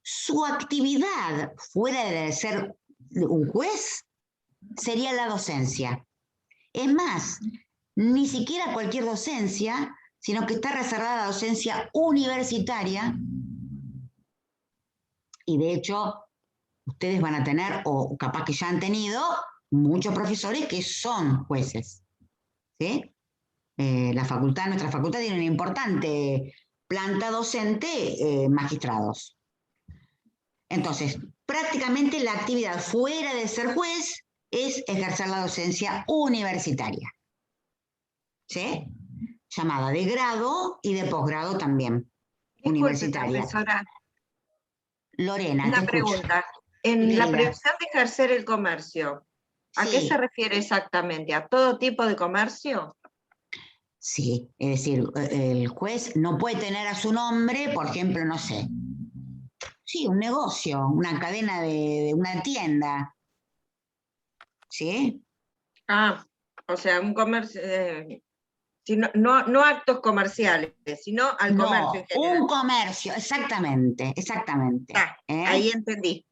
Su actividad fuera de ser un juez sería la docencia. Es más, ni siquiera cualquier docencia, sino que está reservada a la docencia universitaria. Y de hecho, ustedes van a tener, o capaz que ya han tenido, muchos profesores que son jueces. ¿Sí? Nuestra facultad tiene una importante planta docente, magistrados. Entonces, prácticamente la actividad fuera de ser juez es ejercer la docencia universitaria. ¿Sí? Llamada de grado y de posgrado también. Disculpe, Universitaria. profesora. Lorena, Una te escucho. pregunta. En la Querida. prohibición de ejercer el comercio, ¿a qué Sí. se refiere exactamente? ¿A todo tipo de comercio? Sí, es decir, el juez no puede tener a su nombre, por ejemplo, no sé, sí, un negocio, una cadena de una tienda. ¿Sí? Ah, o sea, un comercio, no actos comerciales, sino al comercio en general. Un comercio, exactamente, exactamente. Ah, ahí entendí.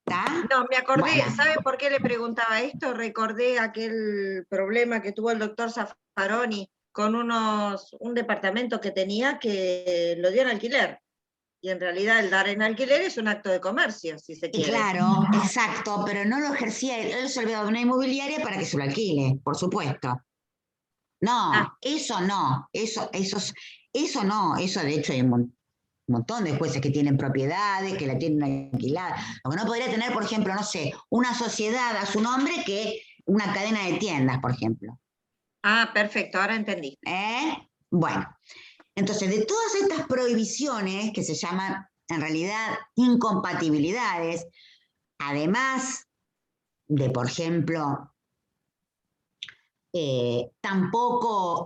¿Está? No, me acordé, Bueno. ¿sabe por qué le preguntaba esto? Recordé aquel problema que tuvo el doctor Zaffaroni con un departamento que tenía que lo dio en alquiler. Y en realidad el dar en alquiler es un acto de comercio, si se Y quiere. claro, exacto, pero no lo ejercía él se olvidaba de una inmobiliaria para que se lo alquile, por supuesto. No, Ah. eso no, eso no, eso de hecho hay un montón de jueces que tienen propiedades, que la tienen alquilada. Lo que no podría tener, por ejemplo, no sé, una sociedad a su nombre que una cadena de tiendas, por ejemplo. Ah, perfecto, ahora entendí. Bueno, entonces de todas estas prohibiciones que se llaman en realidad incompatibilidades, además de, por ejemplo,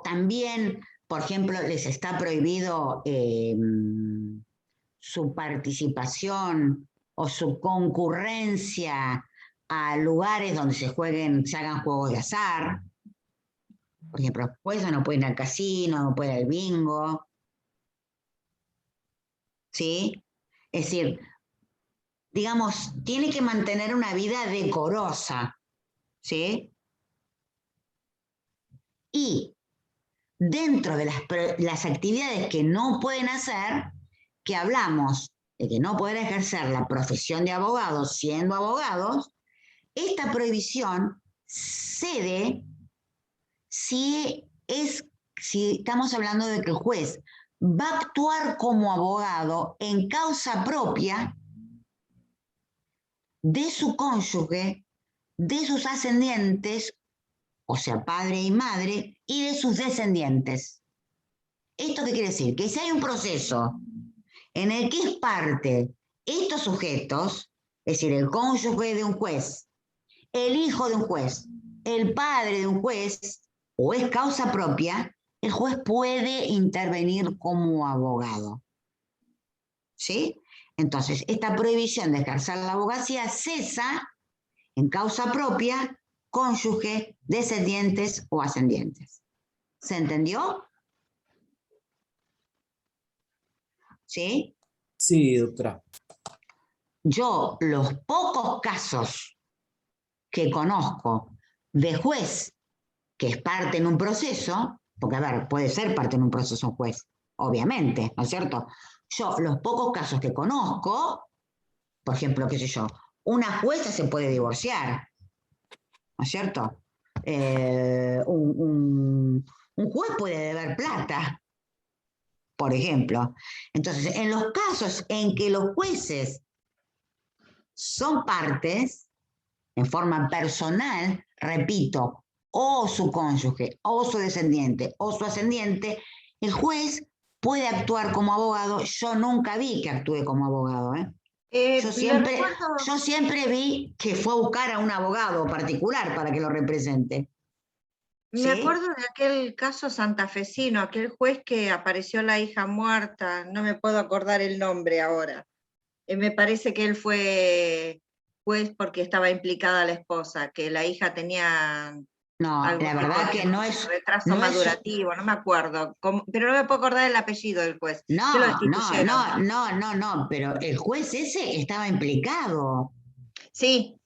también, por ejemplo, les está prohibido su participación o su concurrencia a lugares donde se hagan juegos de azar. Por ejemplo, los jueces no pueden ir al casino, no pueden ir al bingo. ¿Sí? Es decir, digamos, tiene que mantener una vida decorosa. ¿Sí? Y dentro de las actividades que no pueden hacer, que hablamos de que no pueden ejercer la profesión de abogados siendo abogados, esta prohibición cede si estamos hablando de que el juez va a actuar como abogado en causa propia de su cónyuge, de sus ascendientes, o sea, padre y madre, y de sus descendientes. ¿Esto qué quiere decir? Que si hay un proceso en el que es parte estos sujetos, es decir, el cónyuge de un juez, el hijo de un juez, el padre de un juez, o es causa propia, el juez puede intervenir como abogado. ¿Sí? Entonces, esta prohibición de ejercer la abogacía cesa en causa propia, cónyuge, descendientes o ascendientes. ¿Se entendió? ¿Sí? Sí, doctora. Yo, los pocos casos que conozco de juez que es parte en un proceso, porque a ver, puede ser parte en un proceso un juez, obviamente, ¿no es cierto? Yo, los pocos casos que conozco, por ejemplo, qué sé yo, una jueza se puede divorciar, ¿no es cierto? Un juez puede deber plata, por ejemplo. Entonces, en los casos en que los jueces son partes, en forma personal, repito, o su cónyuge, o su descendiente, o su ascendiente, el juez puede actuar como abogado. Yo nunca vi que actúe como abogado, ¿eh? Yo siempre vi que fue a buscar a un abogado particular para que lo represente. Me acuerdo de aquel caso santafesino, aquel juez que apareció la hija muerta, no me puedo acordar el nombre ahora. Me parece que él fue juez porque estaba implicada la esposa, que la hija tenía No, algún la verdad que no es... retraso no es- madurativo, no me acuerdo, pero no me puedo acordar el apellido del juez. que lo No, destituyeron. no, pero el juez ese estaba implicado. Sí,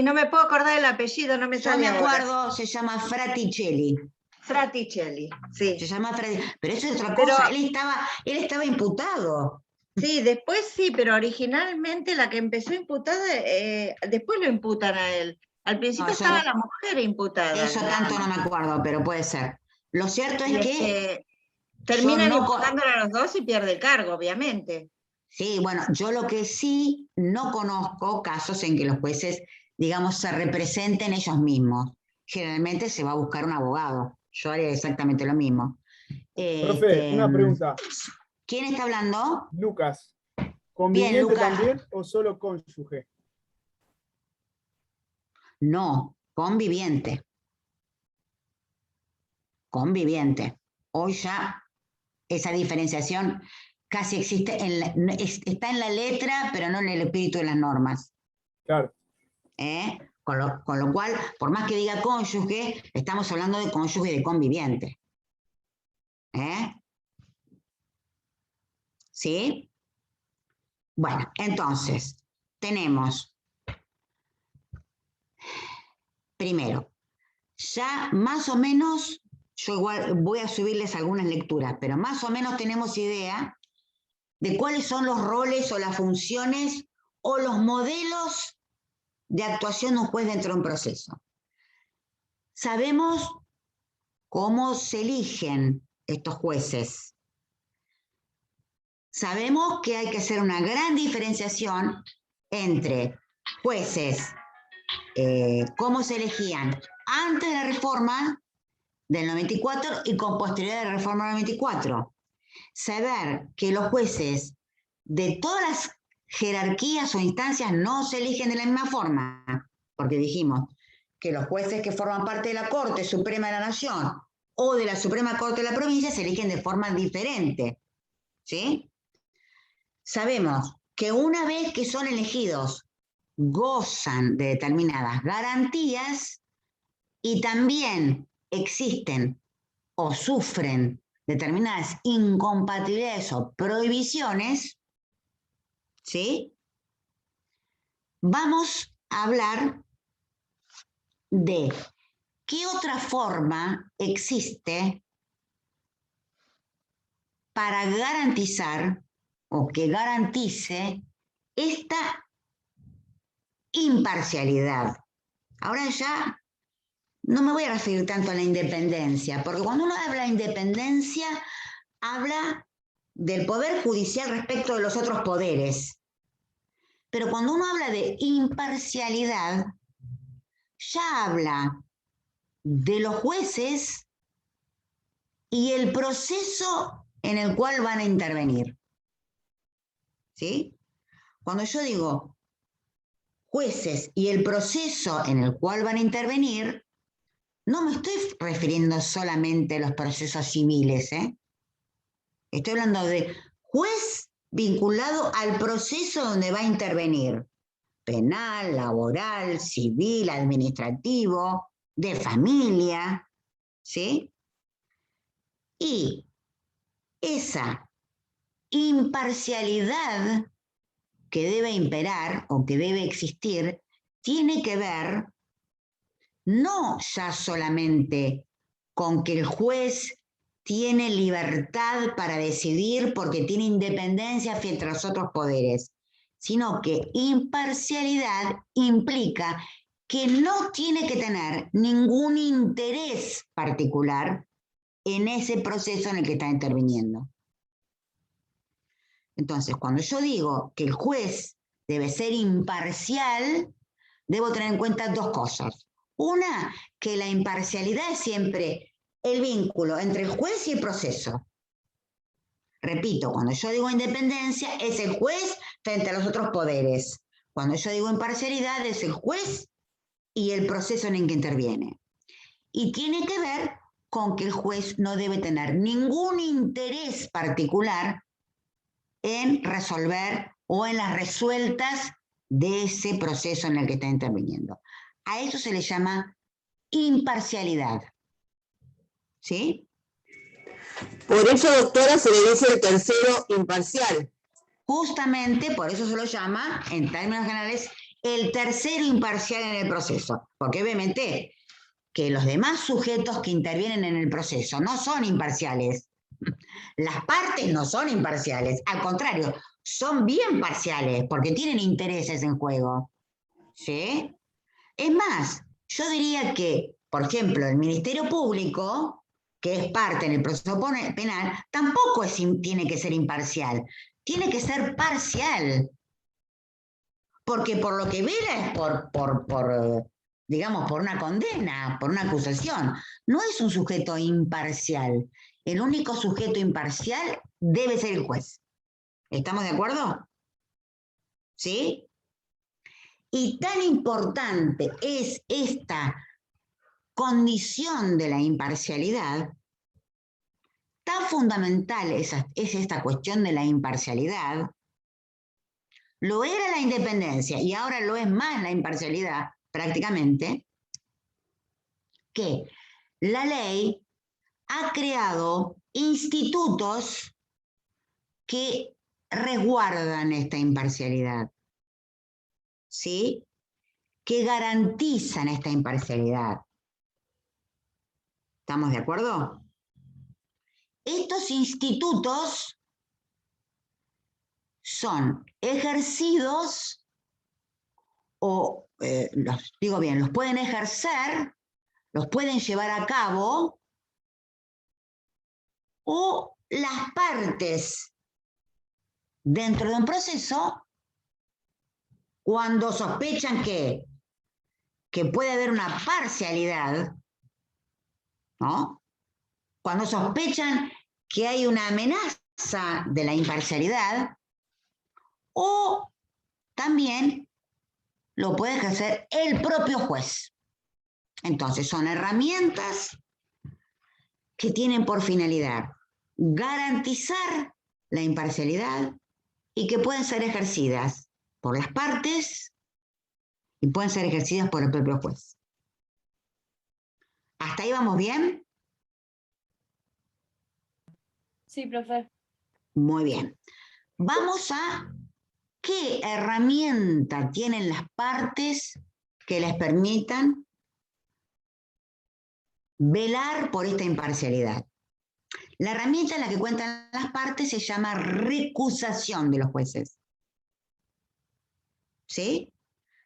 no me puedo acordar el apellido, no me Yo sale me ahora. acuerdo, se llama Fraticelli. Fraticelli, sí. Se llama Freddy, pero eso es otra Pero- cosa, él estaba imputado. Sí, después sí, pero originalmente la que empezó imputada, después lo imputan a él. Al principio No, yo estaba la mujer imputada. eso tanto no me acuerdo, pero puede ser. Lo cierto Y es que terminan yo no imputándola a los dos y pierde el cargo, obviamente. sí, bueno, yo lo que sí no conozco casos en que los jueces, digamos, se representen ellos mismos. Generalmente se va a buscar un abogado. Yo haría exactamente lo mismo. Profe, una pregunta. ¿Quién está hablando? Lucas, ¿conviviente Lucas. también o solo cónyuge? No, conviviente. Conviviente. Hoy ya esa diferenciación casi existe, está en la letra, pero no en el espíritu de las normas. Claro. Con lo cual, por más que diga cónyuge, estamos hablando de cónyuge y de conviviente. ¿Sí? Bueno, entonces, tenemos primero, ya más o menos, yo igual voy a subirles algunas lecturas, pero más o menos tenemos idea de cuáles son los roles o las funciones o los modelos de actuación de un juez dentro de un proceso. Sabemos cómo se eligen estos jueces. Sabemos que hay que hacer una gran diferenciación entre jueces, cómo se elegían antes de la reforma del 94 y con posterioridad de la reforma del 94. Saber que los jueces de todas las jerarquías o instancias no se eligen de la misma forma, porque dijimos que los jueces que forman parte de la Corte Suprema de la Nación o de la Suprema Corte de la Provincia se eligen de forma diferente, ¿sí? Sabemos que una vez que son elegidos, gozan de determinadas garantías y también existen o sufren determinadas incompatibilidades o prohibiciones, ¿sí? Vamos a hablar de qué otra forma existe para garantizar o que garantice esta imparcialidad. Ahora ya no me voy a referir tanto a la independencia, porque cuando uno habla de independencia, habla del poder judicial respecto de los otros poderes. Pero cuando uno habla de imparcialidad, ya habla de los jueces y el proceso en el cual van a intervenir. ¿Sí? Cuando yo digo jueces y el proceso en el cual van a intervenir, no me estoy refiriendo solamente a los procesos civiles, ¿eh? Estoy hablando de juez vinculado al proceso donde va a intervenir. Penal, laboral, civil, administrativo, de familia, ¿sí? Y esa imparcialidad que debe imperar o que debe existir tiene que ver no ya solamente con que el juez tiene libertad para decidir porque tiene independencia frente a los otros poderes, sino que imparcialidad implica que no tiene que tener ningún interés particular en ese proceso en el que está interviniendo. Entonces, cuando yo digo que el juez debe ser imparcial, debo tener en cuenta dos cosas. Una, que la imparcialidad es siempre el vínculo entre el juez y el proceso. Repito, cuando yo digo independencia, es el juez frente a los otros poderes. Cuando yo digo imparcialidad, es el juez y el proceso en el que interviene. Y tiene que ver con que el juez no debe tener ningún interés particular en resolver o en las resueltas de ese proceso en el que está interviniendo. A eso se le llama imparcialidad. ¿Sí? Por eso, doctora, se le dice el tercero imparcial. Justamente por eso se lo llama, en términos generales, el tercero imparcial en el proceso. Porque obviamente que los demás sujetos que intervienen en el proceso no son imparciales. Las partes no son imparciales, al contrario, son bien parciales porque tienen intereses en juego. ¿Sí? Es más, yo diría que, por ejemplo, el Ministerio Público, que es parte en el proceso penal, tampoco tiene que ser imparcial, tiene que ser parcial. Porque por lo que vela es digamos, por una condena, por una acusación. No es un sujeto imparcial. El único sujeto imparcial debe ser el juez. ¿Estamos de acuerdo? ¿Sí? Y tan importante es esta condición de la imparcialidad, tan fundamental es esta cuestión de la imparcialidad, lo era la independencia y ahora lo es más la imparcialidad prácticamente, que la ley ha creado institutos que resguardan esta imparcialidad. ¿Sí? que garantizan esta imparcialidad. ¿Estamos de acuerdo? Estos institutos son ejercidos o, los pueden ejercer, los pueden llevar a cabo, o las partes dentro de un proceso, cuando sospechan que puede haber una parcialidad, ¿no? Cuando sospechan que hay una amenaza de la imparcialidad, o también lo puede ejercer el propio juez. Entonces, son herramientas que tienen por finalidad garantizar la imparcialidad y que pueden ser ejercidas por las partes y pueden ser ejercidas por el propio juez. ¿Hasta ahí vamos bien? Sí, profe. Muy bien. Vamos a qué herramienta tienen las partes que les permitan velar por esta imparcialidad. La herramienta en la que cuentan las partes se llama recusación de los jueces. ¿Sí?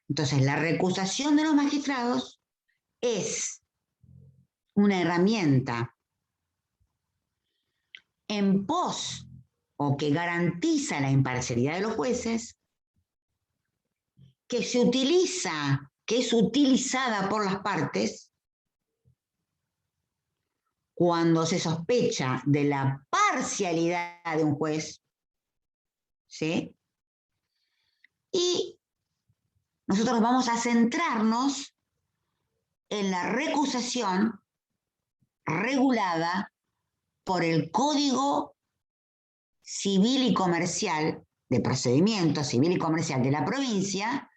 Entonces, la recusación de los magistrados es una herramienta en pos o que garantiza la imparcialidad de los jueces, que es utilizada por las partes cuando se sospecha de la parcialidad de un juez, ¿sí? Y nosotros vamos a centrarnos en la recusación regulada por el Código Civil y Comercial, de procedimiento civil y comercial de la provincia,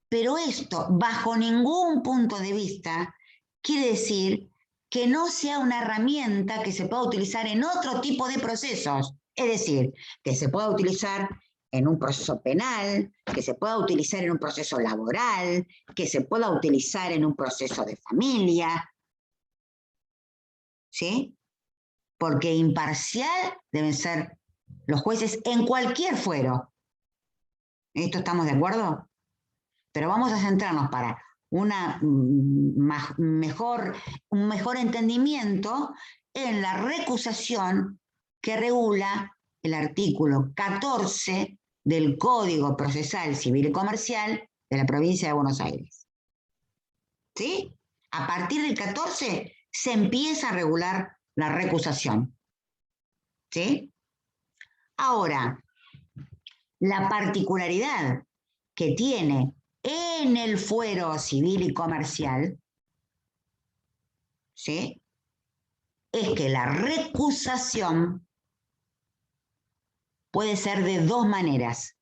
pero esto, bajo ningún punto de vista, quiere decir que no sea una herramienta que se pueda utilizar en otro tipo de procesos. Es decir, que se pueda utilizar en un proceso penal, que se pueda utilizar en un proceso laboral, que se pueda utilizar en un proceso de familia. ¿Sí? Porque imparcial deben ser los jueces en cualquier fuero. ¿En esto estamos de acuerdo? Pero vamos a centrarnos para un mejor entendimiento en la recusación que regula el artículo 14 del Código Procesal Civil y Comercial de la provincia de Buenos Aires. ¿Sí? A partir del 14 se empieza a regular la recusación. ¿Sí? Ahora, la particularidad que tiene en el fuero civil y comercial, ¿sí?, es que la recusación puede ser de dos maneras.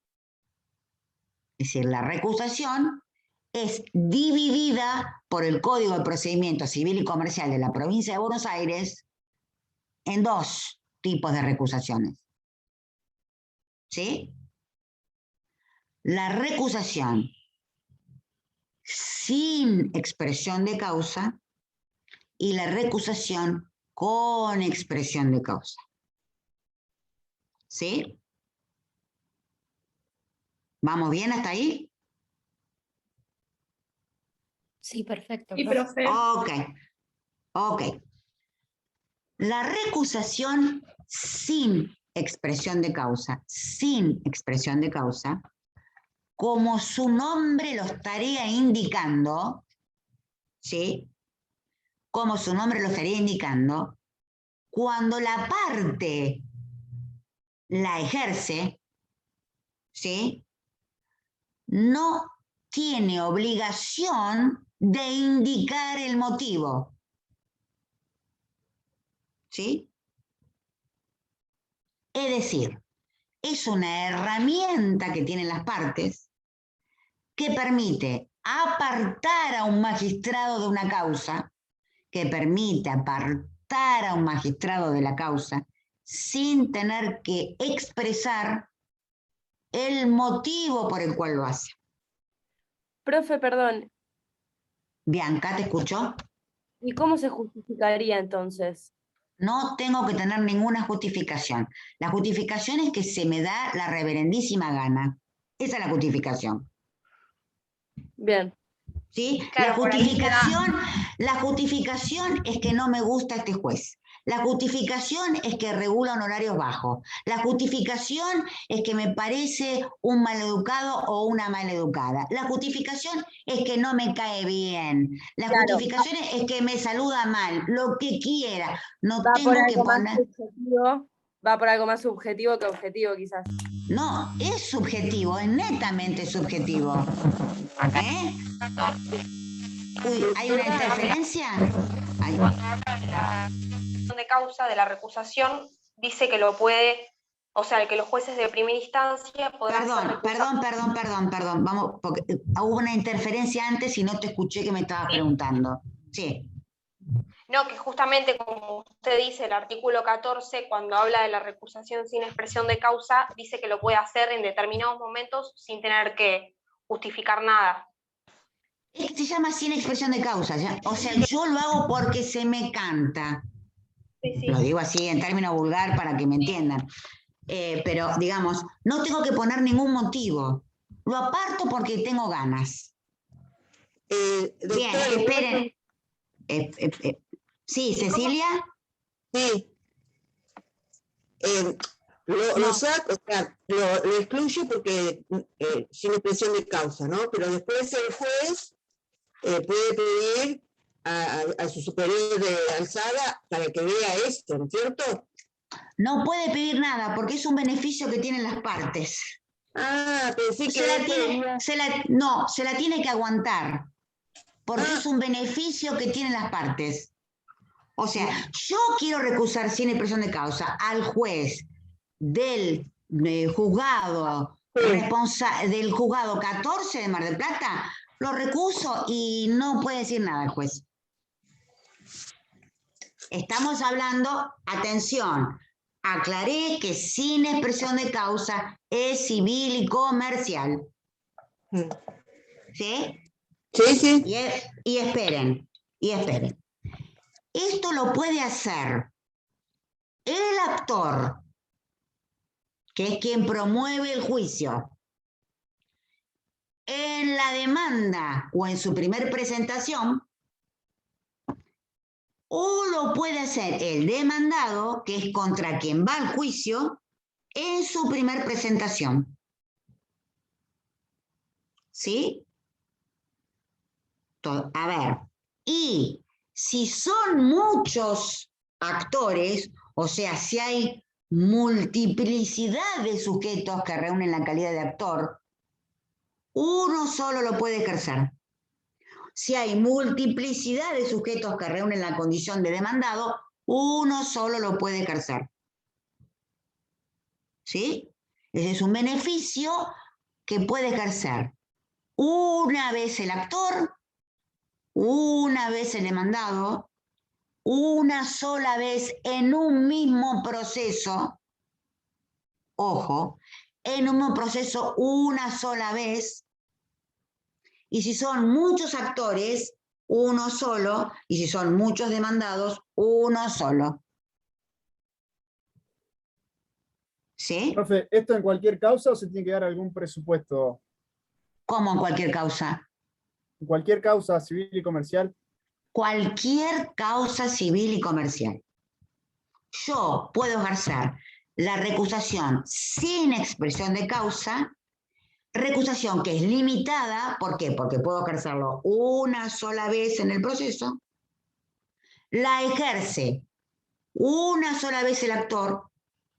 Es decir, la recusación es dividida por el Código de Procedimiento Civil y Comercial de la provincia de Buenos Aires en dos tipos de recusaciones. ¿Sí? La recusación sin expresión de causa y la recusación con expresión de causa. ¿Sí? ¿Vamos bien hasta ahí? Sí, perfecto. Sí, profe. Ok. La recusación sin expresión de causa, como su nombre lo estaría indicando, ¿sí? Como su nombre lo estaría indicando, cuando la parte la ejerce, ¿sí?, no tiene obligación de indicar el motivo. ¿Sí? Es decir, es una herramienta que tienen las partes que permite apartar a un magistrado de una causa, que permite apartar a un magistrado de la causa sin tener que expresar el motivo por el cual lo hace. Profe, perdón, Bianca, ¿te escucho? ¿y cómo se justificaría entonces? No tengo que tener ninguna justificación. La justificación es que se me da la reverendísima gana. Esa es la justificación. Bien. ¿Sí? Claro, por ahí se da- La justificación es que no me gusta este juez. La justificación es que regula honorarios bajos. La justificación es que me parece un maleducado o una maleducada. La justificación es que no me cae bien. La Claro. justificación es que me saluda mal. Lo que quiera. No Va por tengo que algo más poner... subjetivo, va por algo más subjetivo que objetivo quizás. No, es subjetivo, es netamente subjetivo. ¿Eh? Uy, ¿hay una interferencia? Ay. de causa de la recusación dice que lo puede, o sea, que los jueces de primera instancia podrán ser recusados. Perdón. Vamos, porque hubo una interferencia antes y no te escuché que me estabas preguntando. Sí. No, que justamente como usted dice, el artículo 14, cuando habla de la recusación sin expresión de causa, dice que lo puede hacer en determinados momentos sin tener que justificar nada. Es que se llama sin expresión de causa. ¿Ya? O sea, yo lo hago porque se me canta. Sí. Lo digo así en términos vulgar para que me entiendan. Pero, digamos, no tengo que poner ningún motivo. Lo aparto porque tengo ganas. Bien, Doctora, esperen. Sí, Cecilia. sí. Lo saco, o sea, lo excluye porque sin expresión de causa, ¿no? Pero después el juez puede pedir a su superior de alzada para que vea esto, ¿no es cierto? No puede pedir nada porque es un beneficio que tienen las partes. Ah, pensé que se la tiene que aguantar porque es un beneficio que tienen las partes. O sea, yo quiero recusar sin expresión de causa al juez del juzgado del juzgado 14 de Mar del Plata, lo recuso y no puede decir nada el juez. Estamos hablando, atención, aclaré que sin expresión de causa es civil y comercial. ¿Sí? Sí. Y esperen. Esto lo puede hacer el actor, que es quien promueve el juicio, en la demanda o en su primer presentación, o lo puede hacer el demandado, que es contra quien va al juicio, en su primer presentación. ¿Sí? A ver, y si son muchos actores, o sea, si hay multiplicidad de sujetos que reúnen la calidad de actor, uno solo lo puede ejercer. Si hay multiplicidad de sujetos que reúnen la condición de demandado, uno solo lo puede ejercer. ¿Sí? Ese es un beneficio que puede ejercer una vez el actor, una vez el demandado, una sola vez en un mismo proceso, ojo, en un mismo proceso una sola vez, y si son muchos actores, uno solo, y si son muchos demandados, uno solo. ¿Sí? Profe, ¿esto en cualquier causa o se tiene que dar algún presupuesto? ¿Cómo en cualquier causa? En cualquier causa civil y comercial. Cualquier causa civil y comercial. Yo puedo ejercer la recusación sin expresión de causa, recusación que es limitada, ¿por qué? Porque puedo ejercerlo una sola vez en el proceso, la ejerce una sola vez el actor,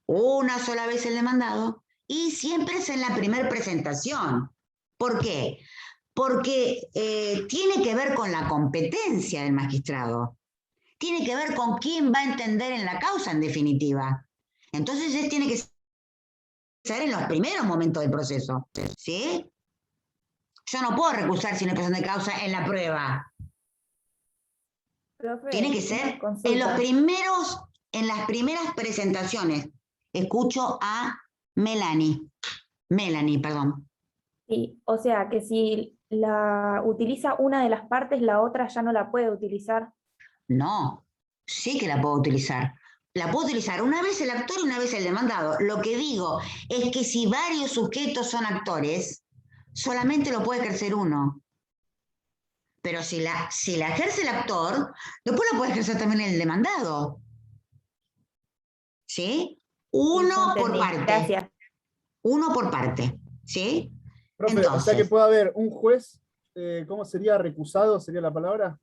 una sola vez el demandado, y siempre es en la primera presentación. ¿Por qué? Porque tiene que ver con la competencia del magistrado. Tiene que ver con quién va a entender en la causa, en definitiva. Entonces, tiene que ser en los primeros momentos del proceso. ¿Sí? Yo no puedo recusar sin expresión de causa en la prueba. Profe, Tiene que ser en las primeras presentaciones. Escucho a Melanie. Melanie, perdón. Sí, o sea que si la utiliza una de las partes, la otra ya no la puede utilizar. No, sí que la puedo utilizar. La puedo utilizar una vez el actor y una vez el demandado. Lo que digo es que si varios sujetos son actores, solamente lo puede ejercer uno. Pero si la ejerce el actor, después la puede ejercer también el demandado. ¿Sí? Uno por parte. Gracias. Uno por parte. ¿Sí? Profe, Entonces, o sea que puede haber un juez, ¿cómo sería? ¿Recusado sería la palabra?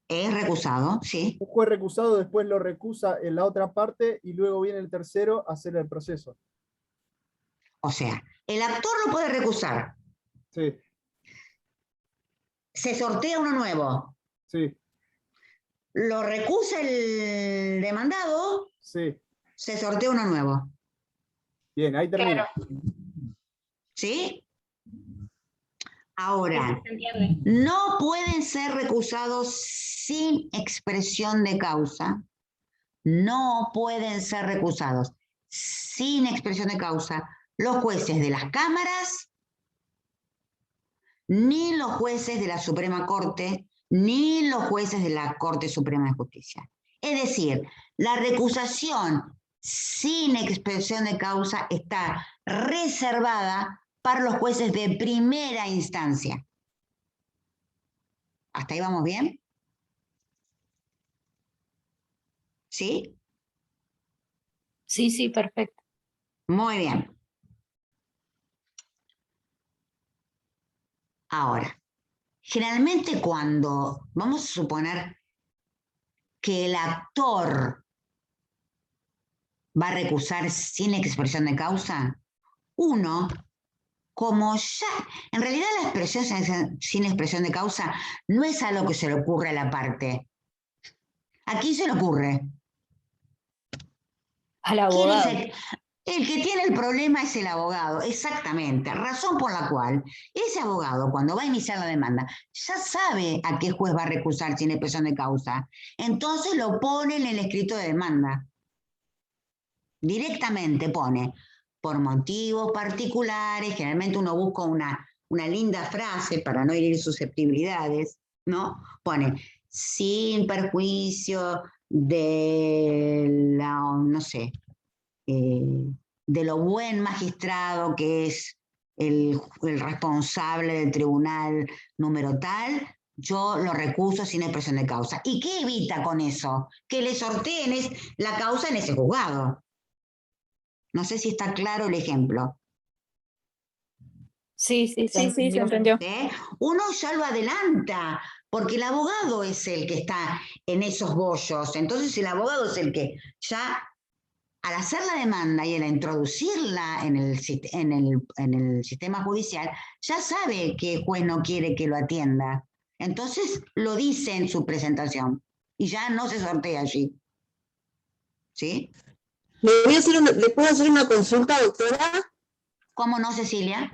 es recusado, sí. Un juez recusado después lo recusa en la otra parte y luego viene el tercero a hacer el proceso. O sea, el actor lo puede recusar. Sí, Se sortea uno nuevo. sí, Lo recusa el demandado, sí. se sortea uno nuevo. Bien, ahí termina. Claro, ¿Sí? Ahora, se entiende. no pueden ser recusados sin expresión de causa. No pueden ser recusados sin expresión de causa los jueces de las cámaras, ni los jueces de la Suprema Corte, ni los jueces de la Corte Suprema de Justicia. Es decir, la recusación sin expresión de causa está reservada para los jueces de primera instancia. ¿Hasta ahí vamos bien? ¿Sí? Sí, sí, perfecto. Muy bien. Ahora, generalmente cuando vamos a suponer que el actor va a recusar sin expresión de causa, uno, como ya, en realidad la expresión sin expresión de causa no es algo que se le ocurre a la parte. ¿A quién se le ocurre? Al ¿Quién es abogado. el que tiene el problema es el abogado, exactamente, razón por la cual ese abogado cuando va a iniciar la demanda ya sabe a qué juez va a recusar sin expresión de causa, entonces lo pone en el escrito de demanda. Directamente pone, por motivos particulares, generalmente uno busca una linda frase para no herir susceptibilidades, ¿no? Pone, sin perjuicio de la, no sé, de lo buen magistrado que es el responsable del tribunal número tal, yo lo recuso sin expresión de causa. ¿Y qué evita con eso? Que le sorteen la causa en ese juzgado. No sé si está claro el ejemplo. Sí, sí, Sí, sí, se entendió. ¿Eh? Uno ya lo adelanta, porque el abogado es el que está en esos bollos. Entonces el abogado es el que ya al hacer la demanda y al introducirla en el sistema judicial, ya sabe que el juez no quiere que lo atienda. Entonces lo dice en su presentación y ya no se sortea allí. ¿Sí? ¿Le puedo hacer una consulta, doctora? ¿Cómo no, Cecilia?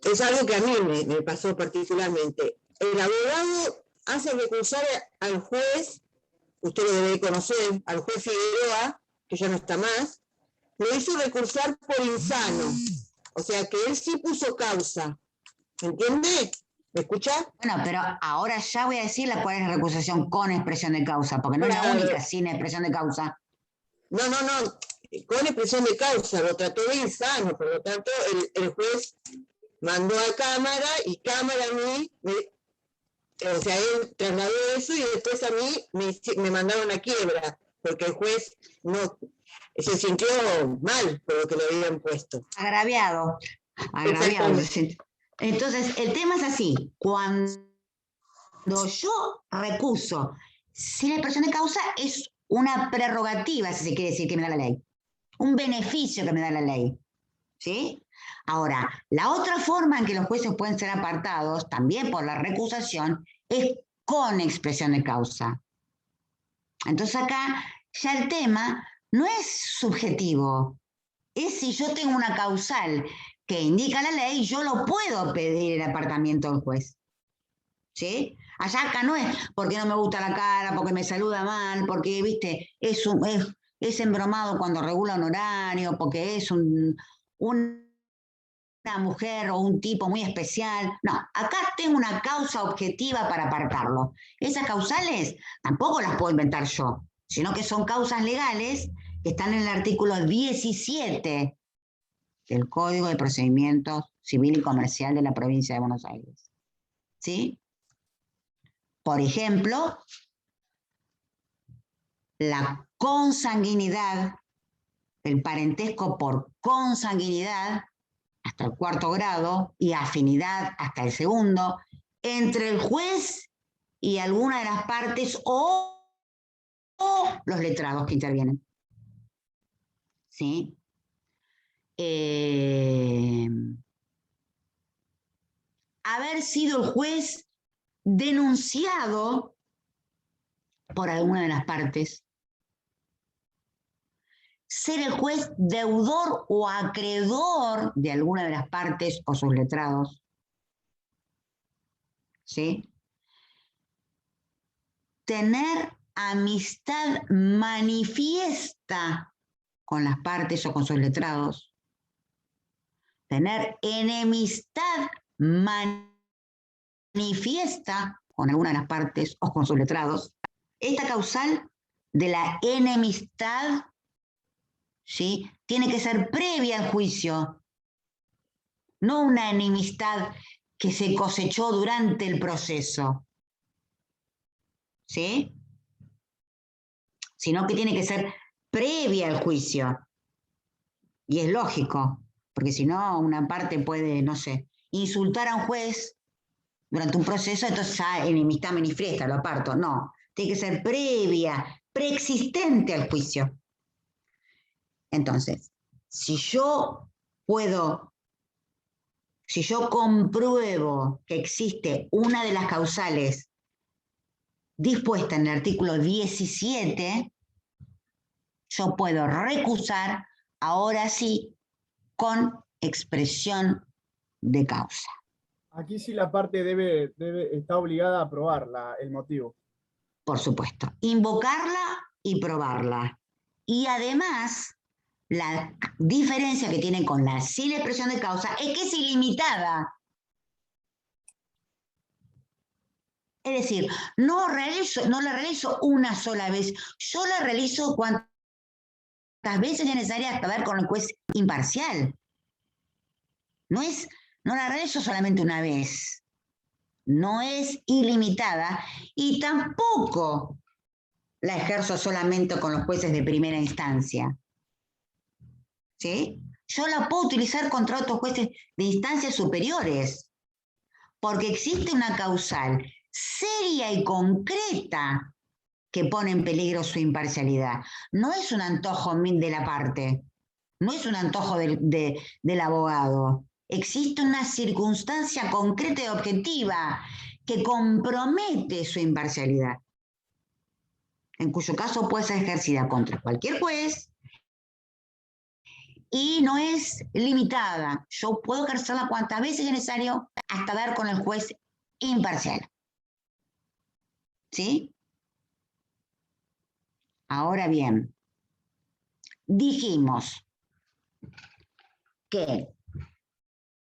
Es algo que a mí me pasó particularmente. El abogado hace recursar al juez, usted lo debe conocer, al juez Figueroa, que ya no está más, lo hizo recursar por insano. O sea que él sí puso causa. ¿Entiende? ¿Me escucha? Bueno, pero ahora ya voy a decir cuál es la recusación con expresión de causa, porque no es la Claro. única sin expresión de causa. No. Con expresión de causa, lo trató de insano, por lo tanto el juez mandó a cámara y cámara a mí, o sea, él trasladó eso y después a mí me mandaron a quiebra, porque el juez no se sintió mal por lo que le habían puesto. Agraviado. Entonces, el tema es así. Cuando yo recuso sin expresión de causa, es una prerrogativa, si se quiere decir, que me da la ley. Un beneficio que me da la ley. ¿Sí? Ahora, la otra forma en que los jueces pueden ser apartados, también por la recusación, es con expresión de causa. Entonces acá ya el tema no es subjetivo, es si yo tengo una causal que indica la ley, yo lo puedo pedir el apartamiento del juez. ¿Sí? Allá acá no es porque no me gusta la cara, porque me saluda mal, porque, viste, es embromado cuando regula un horario, porque es un mujer o un tipo muy especial. No, acá tengo una causa objetiva para apartarlo. Esas causales tampoco las puedo inventar yo, sino que son causas legales que están en el artículo 17 del Código de Procedimientos Civil y Comercial de la Provincia de Buenos Aires. ¿Sí? Por ejemplo, la consanguinidad, el parentesco por consanguinidad hasta el 4º grado y afinidad hasta el 2º, entre el juez y alguna de las partes o los letrados que intervienen. ¿Sí? Haber sido el juez denunciado por alguna de las partes. Ser el juez deudor o acreedor de alguna de las partes o sus letrados. ¿Sí? Tener amistad manifiesta con las partes o con sus letrados. Tener enemistad manifiesta con alguna de las partes o con sus letrados. Esta causal de la enemistad, ¿sí?, tiene que ser previa al juicio, no una enemistad que se cosechó durante el proceso, ¿sí?, sino que tiene que ser previa al juicio. Y es lógico, porque si no, una parte puede, no sé, insultar a un juez durante un proceso, entonces ya enemistad manifiesta, lo aparto. No, tiene que ser previa, preexistente al juicio. Entonces, si yo compruebo que existe una de las causales dispuesta en el artículo 17, yo puedo recusar, ahora sí, con expresión de causa. Aquí sí la parte está obligada a probar el motivo. Por supuesto. Invocarla y probarla. Y además, la diferencia que tiene con la sin expresión de causa es que es ilimitada. Es decir, no la realizo una sola vez, yo la realizo cuantas veces es necesaria hasta dar con el juez imparcial. No la realizo solamente una vez. No es ilimitada y tampoco la ejerzo solamente con los jueces de primera instancia. ¿Sí? Yo la puedo utilizar contra otros jueces de instancias superiores, porque existe una causal seria y concreta que pone en peligro su imparcialidad. No es un antojo de la parte, no es un antojo del abogado. Existe una circunstancia concreta y objetiva que compromete su imparcialidad, en cuyo caso puede ser ejercida contra cualquier juez y no es limitada. Yo puedo ejercerla cuantas veces es necesario hasta dar con el juez imparcial. ¿Sí? Ahora bien, dijimos que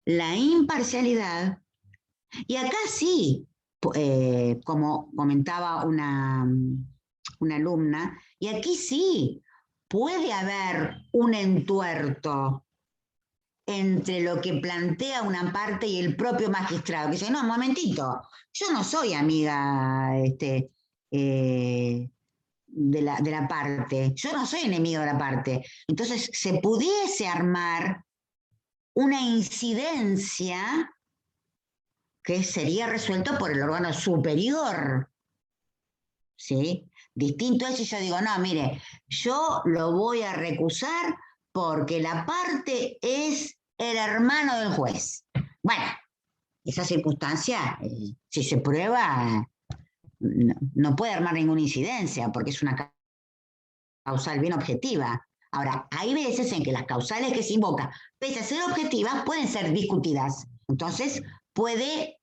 la imparcialidad, y acá sí, como comentaba una alumna, y aquí sí puede haber un entuerto entre lo que plantea una parte y el propio magistrado, que dice, no, un momentito, yo no soy amiga de la parte, yo no soy enemigo de la parte. Entonces, se pudiese armar una incidencia que sería resuelto por el órgano superior, ¿sí? Distinto es si yo digo, no, mire, yo lo voy a recusar porque la parte es el hermano del juez. Bueno, esa circunstancia, si se prueba, no puede armar ninguna incidencia porque es una causal bien objetiva. Ahora, hay veces en que las causales que se invocan, pese a ser objetivas, pueden ser discutidas. Entonces, puede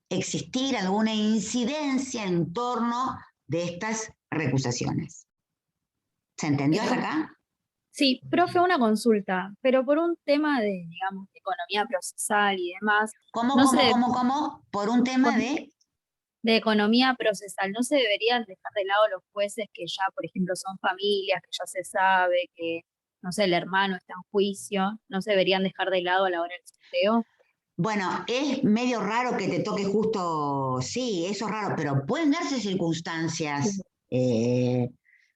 existir alguna incidencia en torno de estas recusaciones. ¿Se entendió hasta acá? Sí, profe, una consulta, pero por un tema de, digamos, de economía procesal y demás, ¿Cómo, no cómo, se, cómo, cómo? Por un tema de... de economía procesal, ¿no se deberían dejar de lado los jueces que ya, por ejemplo, son familias, que ya se sabe que, no sé, el hermano está en juicio, no se deberían dejar de lado a la hora del sorteo? Bueno, es medio raro que te toque justo, sí, eso es raro, pero pueden darse circunstancias en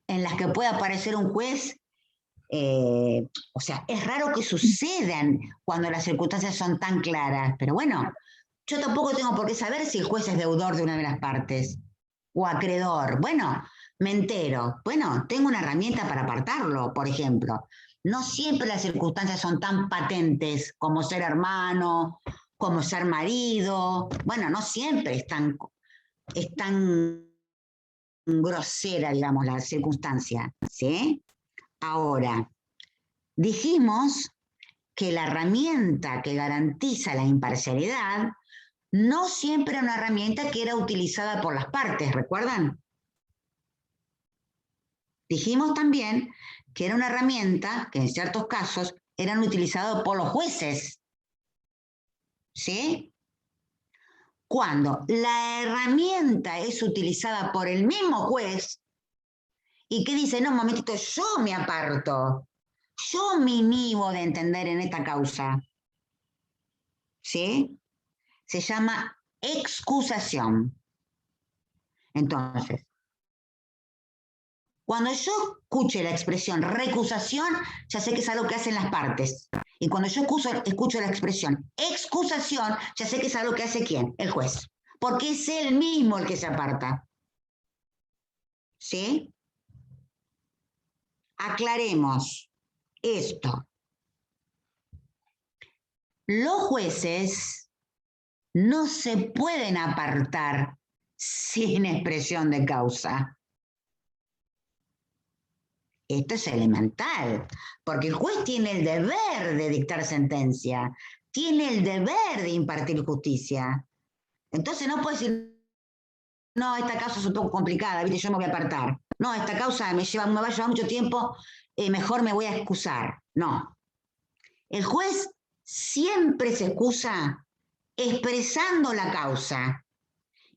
las que pueda aparecer un juez, o sea, es raro que sucedan cuando las circunstancias son tan claras, pero bueno, yo tampoco tengo por qué saber si el juez es deudor de una de las partes o acreedor. Bueno, me entero. Bueno, tengo una herramienta para apartarlo, por ejemplo. No siempre las circunstancias son tan patentes como ser hermano, como ser marido. Bueno, no siempre es tan grosera, digamos, la circunstancia, ¿sí? Ahora, dijimos que la herramienta que garantiza la imparcialidad no siempre era una herramienta que era utilizada por las partes, ¿recuerdan? Dijimos también que era una herramienta que en ciertos casos eran utilizados por los jueces, ¿sí? Cuando la herramienta es utilizada por el mismo juez y que dice, no, un momentito, yo me aparto, yo me inhibo de entender en esta causa, ¿sí? Se llama excusación. Entonces, cuando yo escuche la expresión recusación, ya sé que es algo que hacen las partes. Y cuando yo escucho la expresión excusación, ya sé que es algo que hace ¿quién? El juez. Porque es él mismo el que se aparta. ¿Sí? Aclaremos esto. Los jueces no se pueden apartar sin expresión de causa. Esto es elemental, porque el juez tiene el deber de dictar sentencia, tiene el deber de impartir justicia. Entonces no puede decir, no, esta causa es un poco complicada, ¿viste? Yo me voy a apartar. No, esta causa me va a llevar mucho tiempo, mejor me voy a excusar. No. El juez siempre se excusa expresando la causa.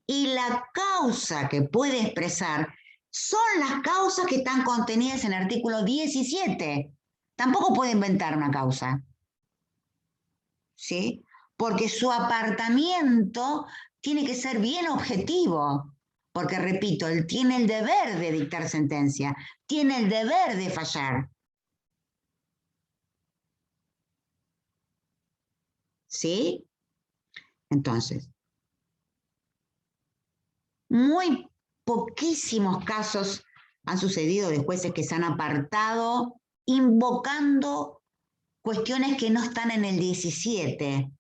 Y la causa que puede expresar son las causas que están contenidas en el artículo 17. Tampoco puede inventar una causa. ¿Sí? Porque su apartamiento tiene que ser bien objetivo. Porque, repito, él tiene el deber de dictar sentencia, tiene el deber de fallar. ¿Sí? Entonces, muy poquísimos casos han sucedido de jueces que se han apartado invocando cuestiones que no están en el 17.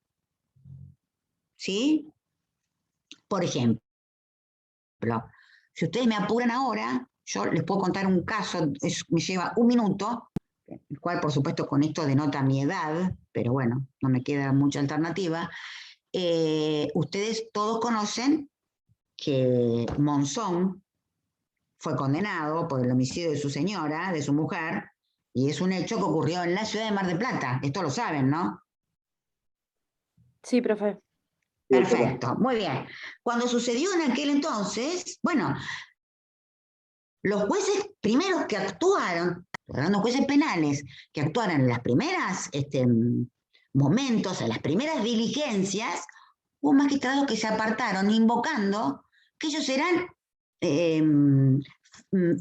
¿Sí? Por ejemplo, si ustedes me apuran ahora, yo les puedo contar un caso, me lleva un minuto, el cual por supuesto con esto denota mi edad, pero bueno, no me queda mucha alternativa. Ustedes todos conocen que Monzón fue condenado por el homicidio de su señora, de su mujer, y es un hecho que ocurrió en la ciudad de Mar del Plata. Esto lo saben, ¿no? Sí, profe. Perfecto, muy bien. Cuando sucedió en aquel entonces, bueno, los jueces primeros que actuaron, los jueces penales que actuaron en las primeras momentos, en las primeras diligencias, hubo magistrados que se apartaron invocando que ellos eran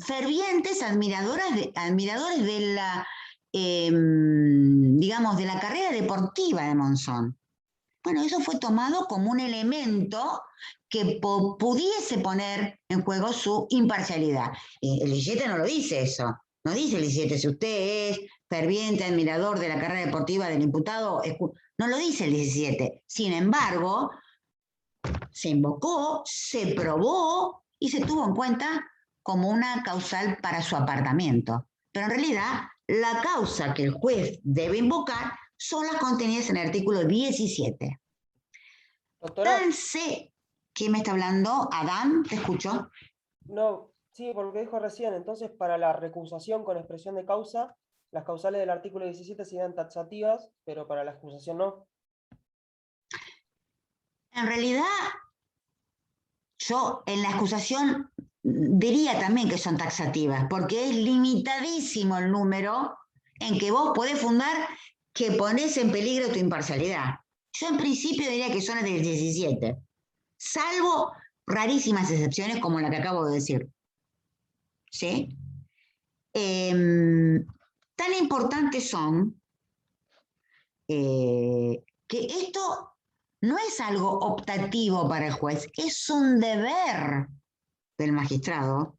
fervientes admiradores de la, digamos, de la carrera deportiva de Monzón. Bueno, eso fue tomado como un elemento que pudiese poner en juego su imparcialidad. El 17 no lo dice eso. No dice el 17, si usted es ferviente admirador de la carrera deportiva del imputado, no lo dice el 17. Sin embargo, se invocó, se probó y se tuvo en cuenta como una causal para su apartamiento. Pero en realidad, la causa que el juez debe invocar son las contenidas en el artículo 17. Doctora. ¿Quién me está hablando? Adán, te escucho. No, sí, por lo que dijo recién. Entonces, para la recusación con expresión de causa, las causales del artículo 17 serían taxativas, pero para la excusación no. En realidad, yo en la excusación diría también que son taxativas, porque es limitadísimo el número en que vos podés fundar que ponés en peligro tu imparcialidad. Yo en principio diría que son las del 17, salvo rarísimas excepciones como la que acabo de decir. ¿Sí? Tan importantes son que esto no es algo optativo para el juez, es un deber del magistrado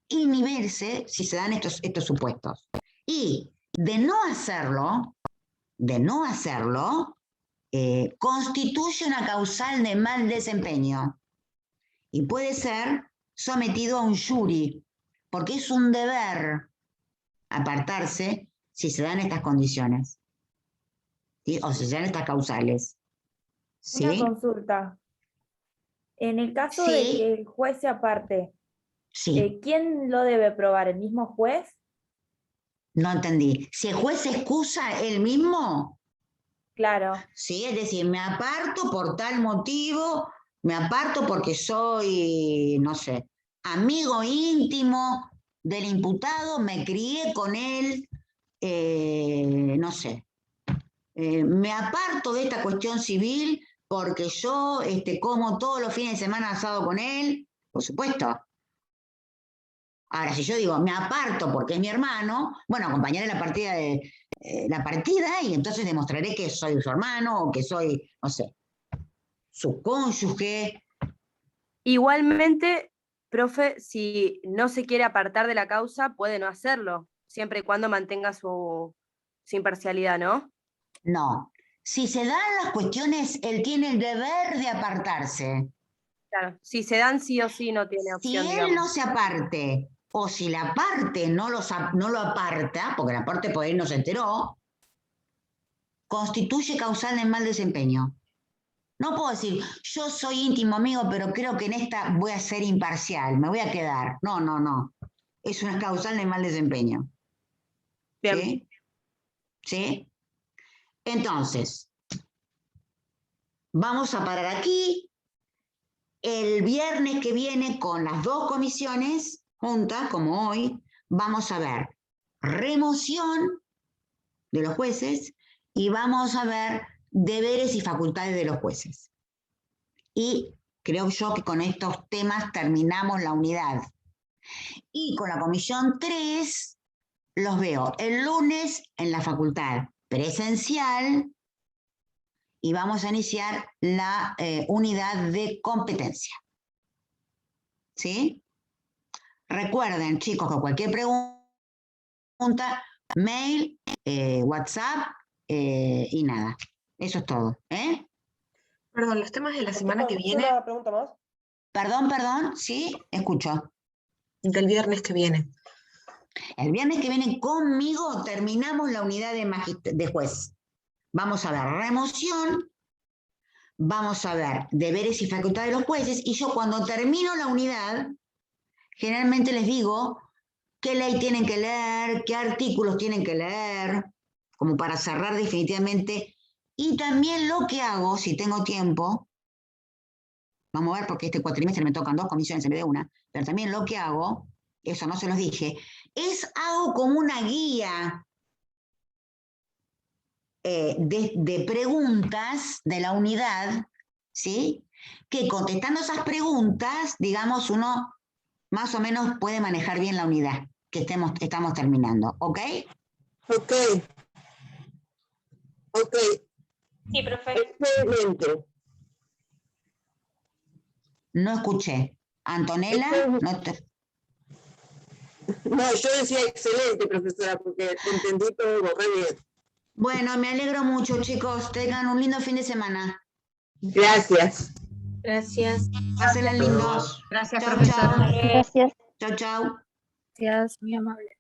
inhibirse si se dan estos supuestos. Y de no hacerlo, constituye una causal de mal desempeño y puede ser sometido a un jury, porque es un deber apartarse si se dan estas condiciones, ¿sí? O si se dan estas causales. ¿Sí? Una consulta. En el caso de Sí. que el juez se aparte, Sí, ¿quién lo debe probar? ¿El mismo juez? no entendí. Si el juez se excusa él mismo, Claro. sí, es decir, me aparto por tal motivo, me aparto porque soy, no sé, amigo íntimo del imputado, me crié con él, no sé. Me aparto de esta cuestión civil porque yo como todos los fines de semana asado con él, por supuesto. Ahora, si yo digo, me aparto porque es mi hermano, bueno, acompañaré la partida y entonces demostraré que soy su hermano o que soy, no sé, su cónyuge. Igualmente, profe, si no se quiere apartar de la causa, puede no hacerlo, siempre y cuando mantenga su imparcialidad, ¿no? No. Si se dan las cuestiones, él tiene el deber de apartarse. Claro, si se dan sí o sí no tiene Si opción, él digamos. no se aparte, o si la parte no lo aparta, porque la parte por ahí no se enteró, constituye causal de mal desempeño. No puedo decir, yo soy íntimo amigo, pero creo que en esta voy a ser imparcial, me voy a quedar. No, no, no. Es una causal de mal desempeño. Bien. ¿Sí? ¿Sí? Entonces, vamos a parar aquí. El viernes que viene, con las dos comisiones juntas, como hoy, vamos a ver remoción de los jueces y vamos a ver deberes y facultades de los jueces. Y creo yo que con estos temas terminamos la unidad. Y con la comisión 3 los veo el lunes en la facultad presencial y vamos a iniciar la unidad de competencia. ¿Sí? Recuerden, chicos, que cualquier pregunta, mail, WhatsApp y nada. Eso es todo. Perdón, los temas de la semana que viene. ¿Una pregunta más? Perdón, sí, escucho. Del viernes que viene. El viernes que viene conmigo terminamos la unidad de juez. Vamos a ver remoción, vamos a ver deberes y facultades de los jueces, y yo cuando termino la unidad, generalmente les digo qué ley tienen que leer, qué artículos tienen que leer, como para cerrar definitivamente. Y también lo que hago, si tengo tiempo, vamos a ver porque este cuatrimestre me tocan 2 comisiones en vez de una, pero también lo que hago, eso no se los dije, hago como una guía de preguntas de la unidad, ¿sí? Que contestando esas preguntas, digamos, uno más o menos puede manejar bien la unidad que estamos terminando, ¿ok? Ok. Ok. Sí, profe. Excelente. No escuché. Antonella, No, yo decía excelente, profesora, porque te entendí todo re bien. Bueno, me alegro mucho, chicos. Tengan un lindo fin de semana. Gracias. Gracias. Pásenla lindo. Gracias, Chau, profesora. chau. Gracias. Chau, chau. Gracias, muy amable.